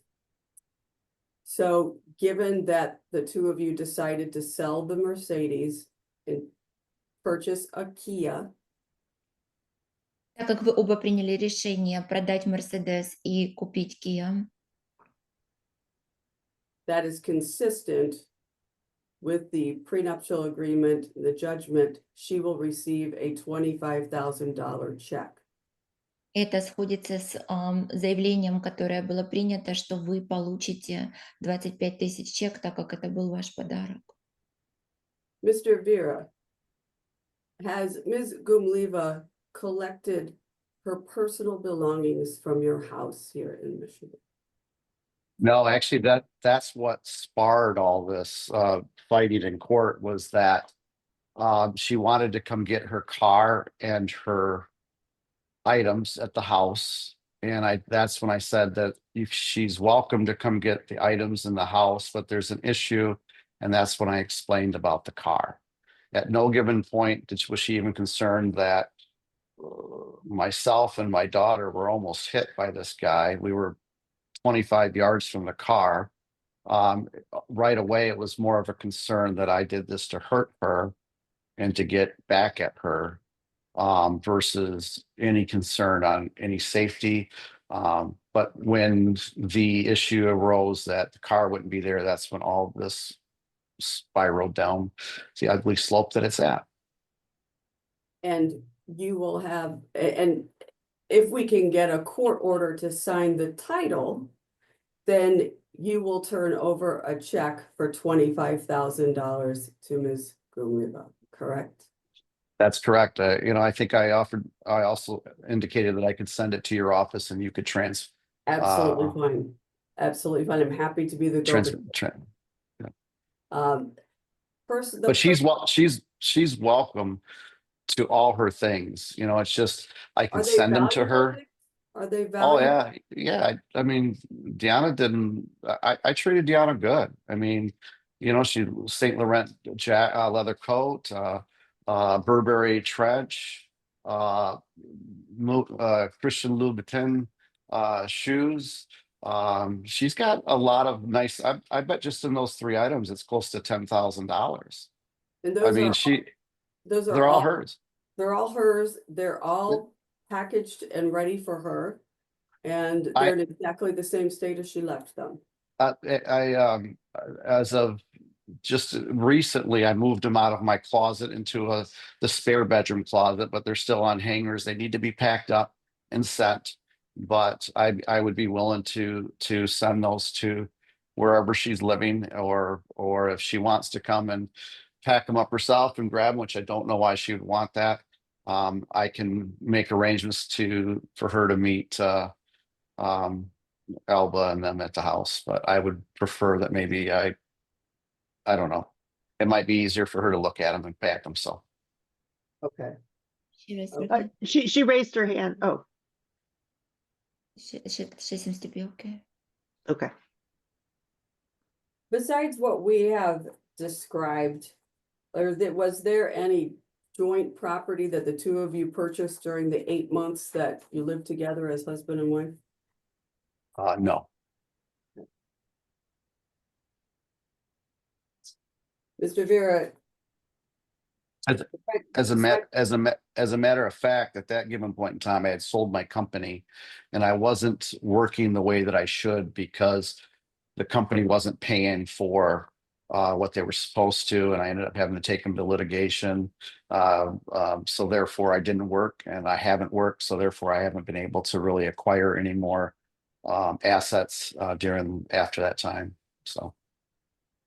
So given that the two of you decided to sell the Mercedes and purchase a Kia, Так как вы оба приняли решение продать Mercedes и купить Kia, that is consistent with the prenuptial agreement, the judgment, she will receive a $25,000 check. Это сходится с заявлением, которое было принято, что вы получите 25 тысяч чек, так как это был ваш подарок. Mr. Vera, has Ms. Gumliva collected her personal belongings from your house here in Michigan? No, actually, that's what sparred all this fighting in court was that she wanted to come get her car and her items at the house. And that's when I said that if she's welcome to come get the items in the house, but there's an issue. And that's when I explained about the car. At no given point was she even concerned that myself and my daughter were almost hit by this guy. We were 25 yards from the car. Right away, it was more of a concern that I did this to hurt her and to get back at her, versus any concern on any safety. But when the issue arose that the car wouldn't be there, that's when all this spiraled down the ugly slope that it's at. And you will have, and if we can get a court order to sign the title, then you will turn over a check for $25,000 to Ms. Gumliva, correct? That's correct. I think I also indicated that I could send it to your office and you could Absolutely fine. Absolutely fine. I'm happy to be the but she's welcome to all her things. It's just I can send them to her. Are they Oh valuable? yeah. I mean, Deanna didn't. I treated Deanna good. I mean, she St. Laurent leather coat, Burberry trench, Christian Louboutin shoes. She's got a lot of nice. I bet just in those 3 items, it's close to $10,000. And I mean, they're all hers. They're all hers. They're all packaged and ready for her. And they're in exactly the same state as she left them. As of just recently, I moved them out of my closet into the spare bedroom closet, but they're still on hangers. They need to be packed up and sent. But I would be willing to send those to wherever she's living, or if she wants to come and pack them up herself and grab them, which I don't know why she would want that. I can make arrangements for her to meet Alba and them at the house, but I would prefer that maybe I don't know. It might be easier for her to look at them and pack them. So. Okay. She raised her hand. She raised her hand. Oh, She seems to be okay. okay. Besides what we have described, was there any joint property that the two of you purchased during the 8 months that you lived together as husband and wife? No. Mr. Vera. As a matter of fact, at that given point in time, I had sold my company and I wasn't working the way that I should because the company wasn't paying for what they were supposed to, and I ended up having to take them to litigation. So therefore I didn't work and I haven't worked. So therefore I haven't been able to really acquire any more assets after that time. So.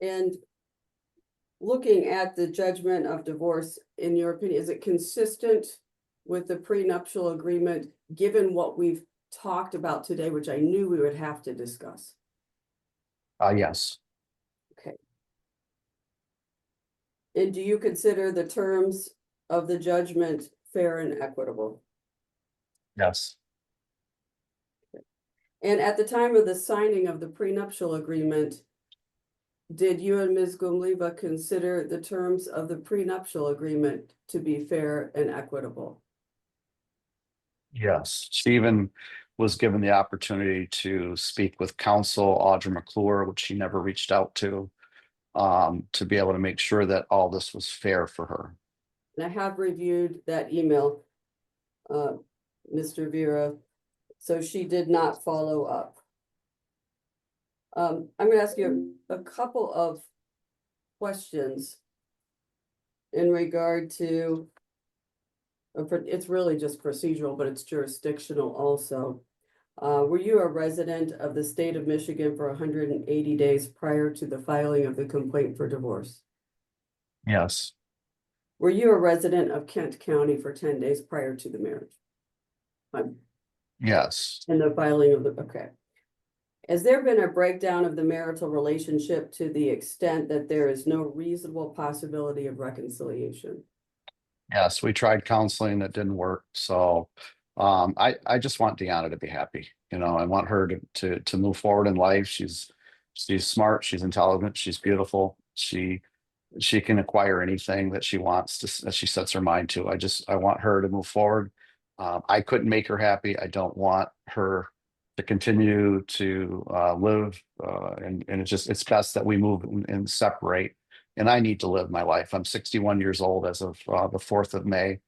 And looking at the judgment of divorce, in your opinion, is it consistent with the prenuptial agreement, given what we've talked about today, which I knew we would have to discuss? Yes. Okay. And do you consider the terms of the judgment fair and equitable? Yes. And at the time of the signing of the prenuptial agreement, did you and Ms. Gumliva consider the terms of the prenuptial agreement to be fair and equitable? Yes. She even was given the opportunity to speak with counsel, Audra McClure, which she never reached out to be able to make sure that all this was fair for her. And I have reviewed that email, Mr. Vera, so she did not follow up. I'm gonna ask you a couple of questions in regard to, it's really just procedural, but it's jurisdictional also. Were you a resident of the state of Michigan for 180 days prior to the filing of the complaint for divorce? Yes. Were you a resident of Kent County for 10 days prior to the marriage? Yes. And the filing of the, okay. Has there been a breakdown of the marital relationship to the extent that there is no reasonable possibility of reconciliation? Yes, we tried counseling, that didn't work. So I just want Deanna to be happy. You know, I want her to move forward in life. She's smart, she's intelligent, she's beautiful. She can acquire anything that she wants that she sets her mind to. I want her to move forward. I couldn't make her happy. I don't want her to continue to live, and it's best that we move and separate. And I need to live my life. I'm 61 years old as of the 4th of May,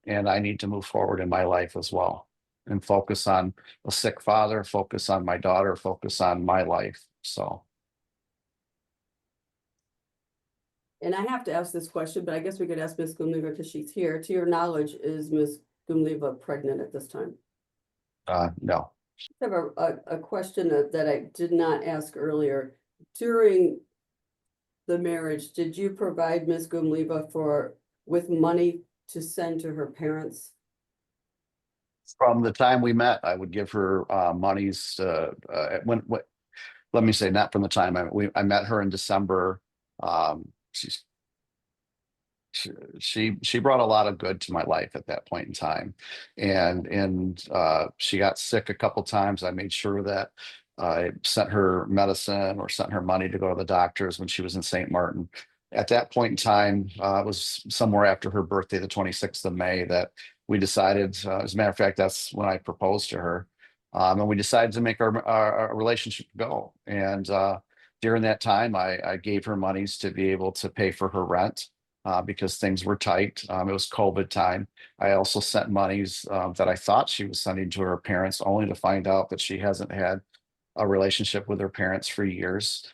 and I need to move forward in my life as well and focus on a sick father, focus on my daughter, focus on my life. So. And I have to ask this question, but I guess we could ask Ms. Gumliva because she's here. To your knowledge, is Ms. Gumliva pregnant at this time? No. I have a question that I did not ask earlier. During the marriage, did you provide Ms. Gumliva with money to send to her parents? From the time we met, I would give her monies. Let me say, not from the time I met her in December. She brought a lot of good to my life at that point in time, and she got sick a couple times. I made sure that I sent her medicine or sent her money to go to the doctors when she was in St. Martin. At that point in time, it was somewhere after her birthday, the 26th of May, that we decided, as a matter of fact, that's when I proposed to her. And we decided to make our relationship go. And during that time, I gave her monies to be able to pay for her rent because things were tight. It was COVID time. I also sent monies that I thought she was sending to her parents, only to find out that she hasn't had a relationship with her parents for years,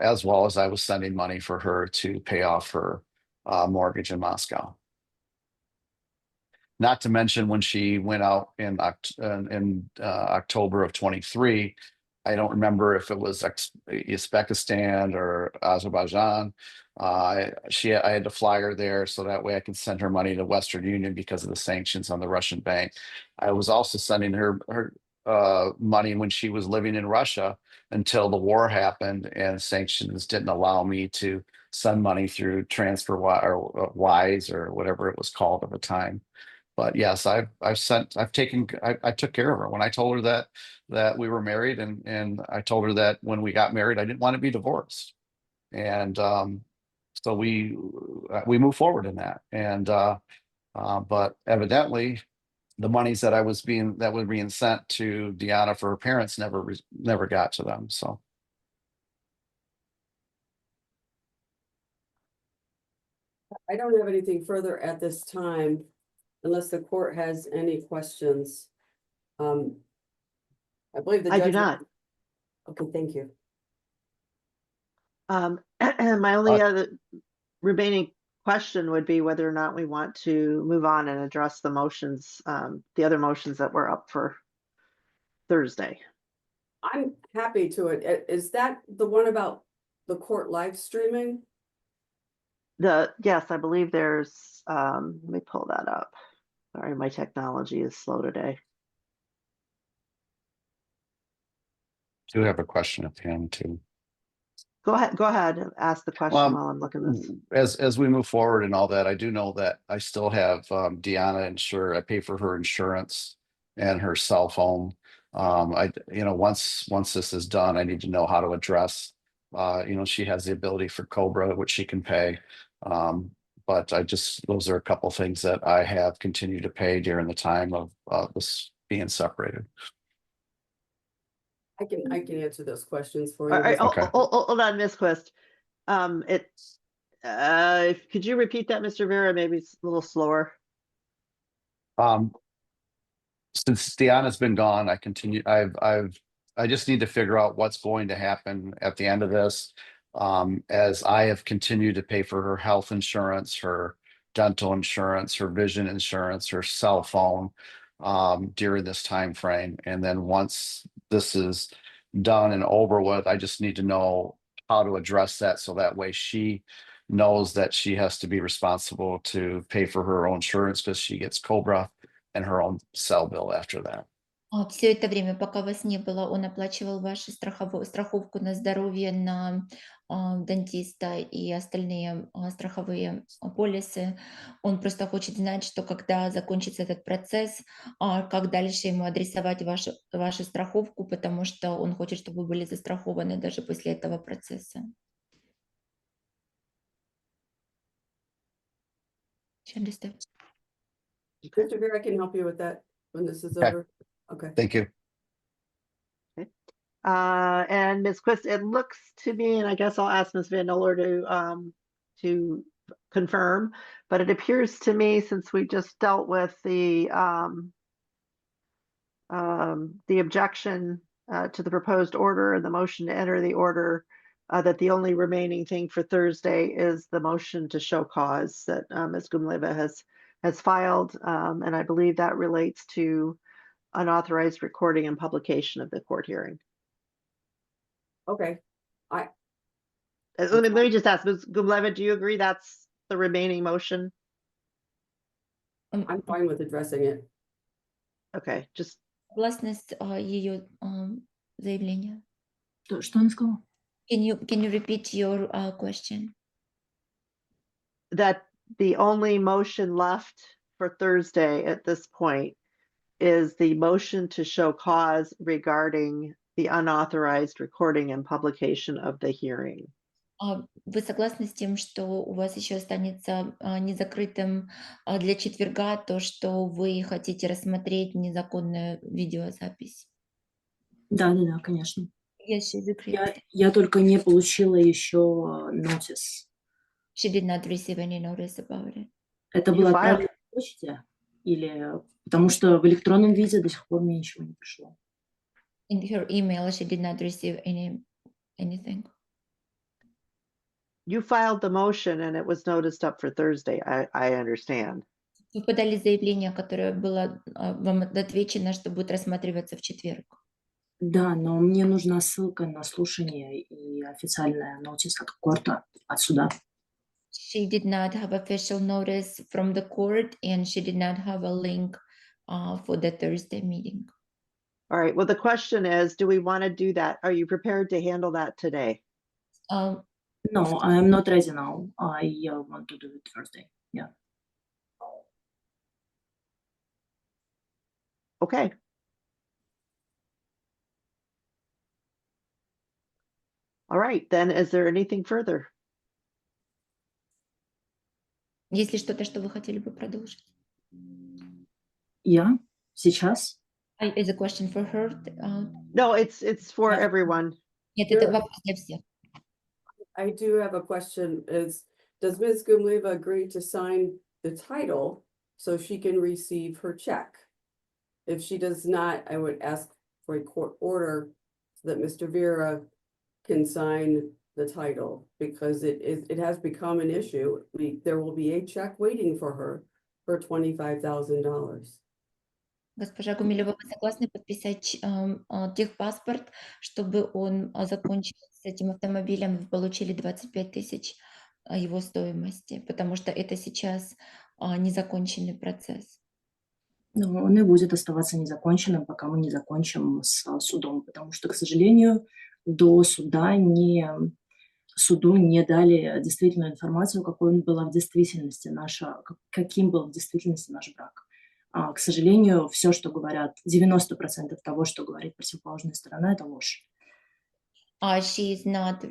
as well as I was sending money for her to pay off her mortgage in Moscow. Not to mention when she went out in October of 23, I don't remember if it was Uzbekistan or Azerbaijan. I had to fly her there so that way I could send her money to Western Union because of the sanctions on the Russian bank. I was also sending her money when she was living in Russia until the war happened and sanctions didn't allow me to send money through TransferWise or whatever it was called at the time. But yes, I took care of her when I told her that we were married, and I told her that when we got married, I didn't want to be divorced. And so we moved forward in that. And but evidently the monies that were being sent to Deanna for her parents never got to them. So. I don't have anything further at this time, unless the court has any questions. I believe the judge. I do not. Okay, thank you. And my only other remaining question would be whether or not we want to move on and address the motions, the other motions that were up for Thursday. I'm happy to it. Is that the one about the court live streaming? Yes, I believe there's, let me pull that up. Sorry, my technology is slow today. Do have a question at the end too. Go ahead and ask the question while I'm looking at this. As we move forward and all that, I do know that I still have Deanna insured. I pay for her insurance and her cell phone. Once this is done, I need to know how to address. She has the ability for Cobra, which she can pay. But those are a couple things that I have continued to pay during the time of this being separated. I can answer those questions for you. All right, Okay. hold on, Ms. Quist. Could you repeat that, Mr. Vera? Maybe it's a little slower. Since Deanna's been gone, I've I just need to figure out what's going to happen at the end of this. As I have continued to pay for her health insurance, her dental insurance, her vision insurance, her cell phone, during this time frame. And then once this is done and over with, I just need to know how to address that so that way she knows that she has to be responsible to pay for her own insurance because she gets Cobra and her own cell bill after that. Все это время, пока вас не было, он оплачивал вашу страховку на здоровье, на дантиста и остальные страховые полисы. Он просто хочет знать, что когда закончится этот процесс, как дальше ему адресовать вашу страховку, потому что он хочет, чтобы вы были застрахованы даже после этого процесса. Do you understand? Mr. Vera, I can help you with that when this is Okay. over. Okay. Thank you. And Ms. Quist, it looks to me, and I guess I'll ask Ms. Van Noller to confirm, but it appears to me, since we just dealt with the objection to the proposed order and the motion to enter the order, that the only remaining thing for Thursday is the motion to show cause that Ms. Gumleva has filed, and I believe that relates to unauthorized recording and publication of the court hearing. Okay. Let me just ask, Ms. Gumleva, do you agree that's the remaining motion? I'm fine with addressing it. Okay, just, Согласна с ее заявлением. Что он сказал? Can you repeat your question? that the only motion left for Thursday at this point is the motion to show cause regarding the unauthorized recording and publication of the hearing. Вы согласны с тем, что у вас еще останется незакрытым для четверга то, что вы хотите рассмотреть незаконную видеозапись? Да, конечно. Yes, she's agreed. Я только не получила еще notice. She did not receive any notice about it. Это You было filed? отправлено по почте? Или потому что в электронном виде до сих пор мне ничего не пришло. In her email, she did not receive anything. You filed the motion and it was noticed up for Thursday, I understand. Вы подали заявление, которое было вам отвечено, что будет рассматриваться в четверг. Да, но мне нужна ссылка на слушание и официальная notice от корта, от суда. She did not have official notice from the court, and she did not have a link for the Thursday meeting. All right, well, the question is, do we want to do that? Are you prepared to handle that today? No, I am not ready now. I want to do it Thursday. Yeah. Okay. All right, then, is there anything further? Есть ли что-то, что вы хотели бы продолжить? Я? Сейчас? Is a question for her? No, it's for Yeah. everyone. Нет, это вопрос для всех. I do have a question does Ms. Gumleva agree to sign the title so she can receive her check? If she does not, I would ask for a court order so that Mr. Vera can sign the title because it has become an issue. There will be a check waiting for her for $25,000. Госпожа Гумилева, вы согласны подписать техпаспорт, чтобы он закончил с этим автомобилем, вы получили 25 тысяч его стоимости, потому что это сейчас незаконченный процесс. Но он и будет оставаться незаконченным, пока мы не закончим с судом, потому что, к сожалению, до суда суду не дали действительную информацию, какой была в действительности каким был в действительности наш брак. К сожалению, все, что говорят, 90% того, что говорит противоположная сторона, это ложь. She is not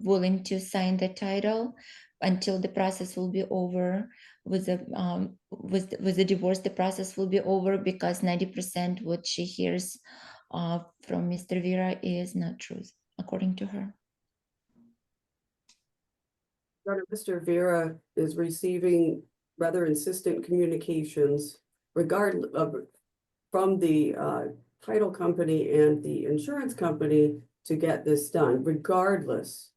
willing to sign the title until the process will be over. With the divorce, the process will be over because 90% what she hears from Mr. Vera is not true, according to her. Mr. Vera is receiving rather insistent communications from the title company and the insurance company to get this done, regardless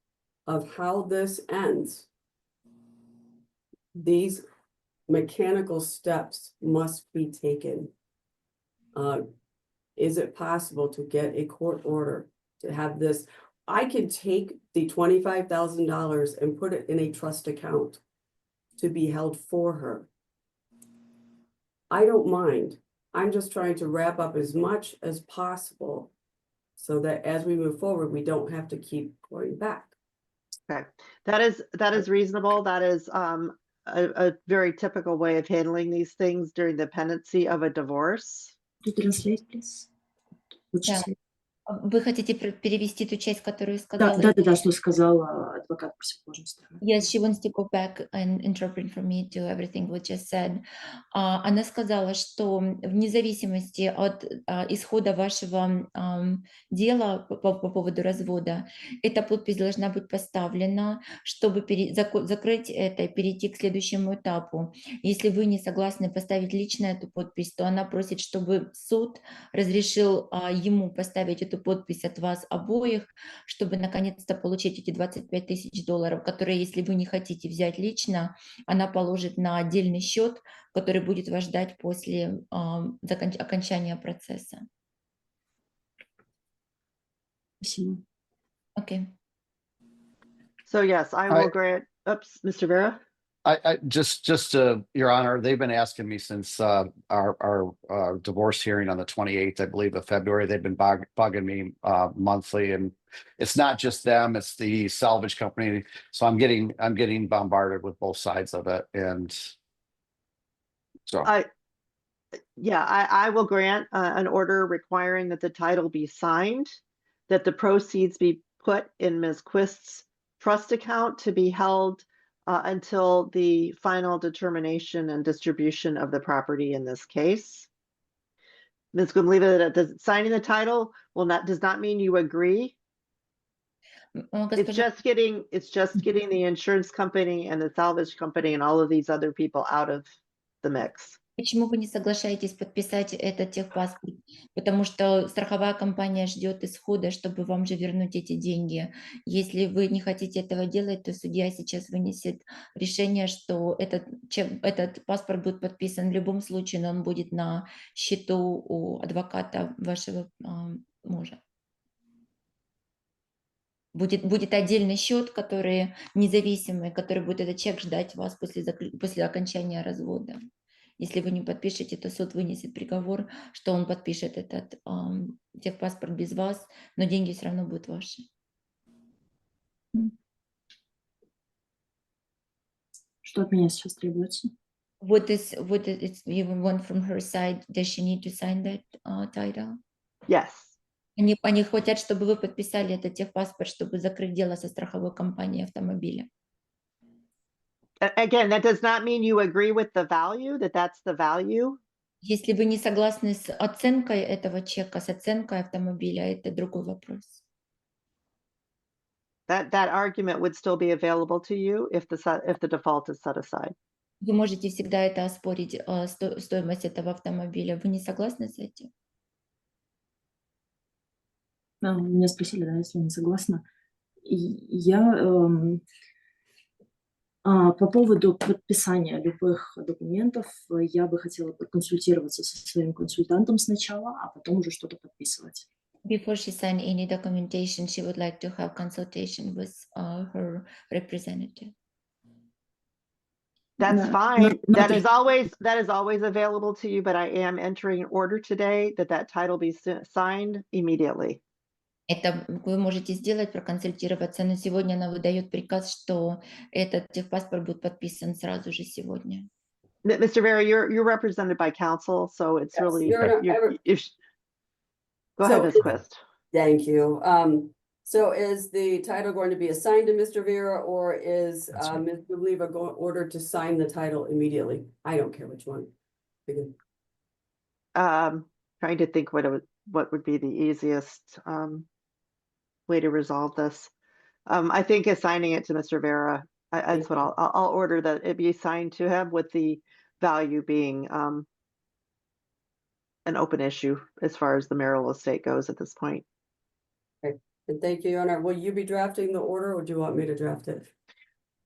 of how this ends. These mechanical steps must be taken. Is it possible to get a court order to have this? I could take the $25,000 and put it in a trust account to be held for her. I don't mind. I'm just trying to wrap up as much as possible so that as we move forward, we don't have to keep going back. Okay, that is reasonable. That is a very typical way of handling these things during the pendency of a divorce. To translate, please. What she Да. said. Вы хотите перевести ту часть, которую Да, сказала? да, да, да, что сказал адвокат противоположной стороны. Yes, she wants to go back and interpret for me to everything we just said. Она сказала, что вне зависимости от исхода вашего дела по поводу развода, эта подпись должна быть поставлена, чтобы закрыть это и перейти к следующему этапу. Если вы не согласны поставить лично эту подпись, то она просит, чтобы суд разрешил ему поставить эту подпись от вас обоих, чтобы наконец-то получить эти $25 000, которые, если вы не хотите взять лично, она положит на отдельный счет, который будет вас ждать после окончания процесса. Спасибо. Okay. So yes, I will grant, oops, Mr. Vera? I just Your Honor, they've been asking me since our divorce hearing on the 28th, I believe, of February. They've been bugging me monthly, and it's not just them; it's the salvage company. So I'm getting bombarded with both sides of it, and so I will grant an order requiring that the title be signed, that the proceeds be put in Ms. Quist's trust account to be held until the final determination and distribution of the property in this case. Ms. Gumlieva, that signing the title does not mean you agree. It's just getting the insurance company and the salvage company and all of these other people out of the mix. Почему вы не соглашаетесь подписать этот техпаспорт? Потому что страховая компания ждет исхода, чтобы вам же вернуть эти деньги. Если вы не хотите этого делать, то судья сейчас вынесет решение, что этот паспорт будет подписан в любом случае, но он будет на счету у адвоката вашего мужа. Будет отдельный счет, который независимый, который будет этот чек ждать вас после окончания развода. Если вы не подпишете, то суд вынесет приговор, что он подпишет этот техпаспорт без вас, но деньги все равно будут ваши. Что от меня сейчас требуется? What is you want from her side? Does she need to sign that title? Yes. Они хотят, чтобы вы подписали этот техпаспорт, чтобы закрыть дело со страховой компанией автомобиля. Again, that does not mean you agree with the value, that's the value. Если вы не согласны с оценкой этого чека, с оценкой автомобиля, это другой вопрос. That argument would still be available to you if the default is set aside. Вы можете всегда это оспорить, стоимость этого автомобиля. Вы не согласны с этим? Меня спросили, да, если не согласна. Я по поводу подписания любых документов я бы хотела проконсультироваться со своим консультантом сначала, а потом уже что-то подписывать. Before she signed any documentation, she would like to have consultation with her representative. That's fine. That is always available to you, but I am entering an order today that title be signed immediately. Это вы можете сделать, проконсультироваться, но сегодня она выдает приказ, что этот техпаспорт будет подписан сразу же сегодня. Mr. Vera, you're represented by counsel, so it's really go ahead, Ms. Quist. Thank you. So is the title going to be assigned to Mr. Vera, or is Ms. Gumlieva ordered to sign the title immediately? I don't care which one. Trying to think what would be the easiest way to resolve this. I think assigning it to Mr. Vera. That's what I'll order, that it be assigned to him with the value being an open issue as far as the marital estate goes at this point. And thank you, Your Honor. Will you be drafting the order or do you want me to draft it?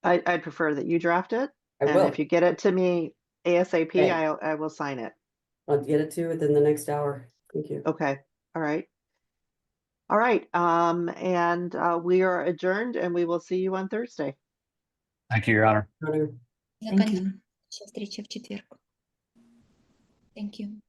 I'd prefer that you draft it. I And will. if you get it to me ASAP, Okay. I will sign it. I'll get it to you within the next hour. Thank you. Okay, all right. All right, and we are adjourned and we will see you on Thursday. Thank you, Your Honor. Your Honor. Thank you. Встреча в четверг. Thank you.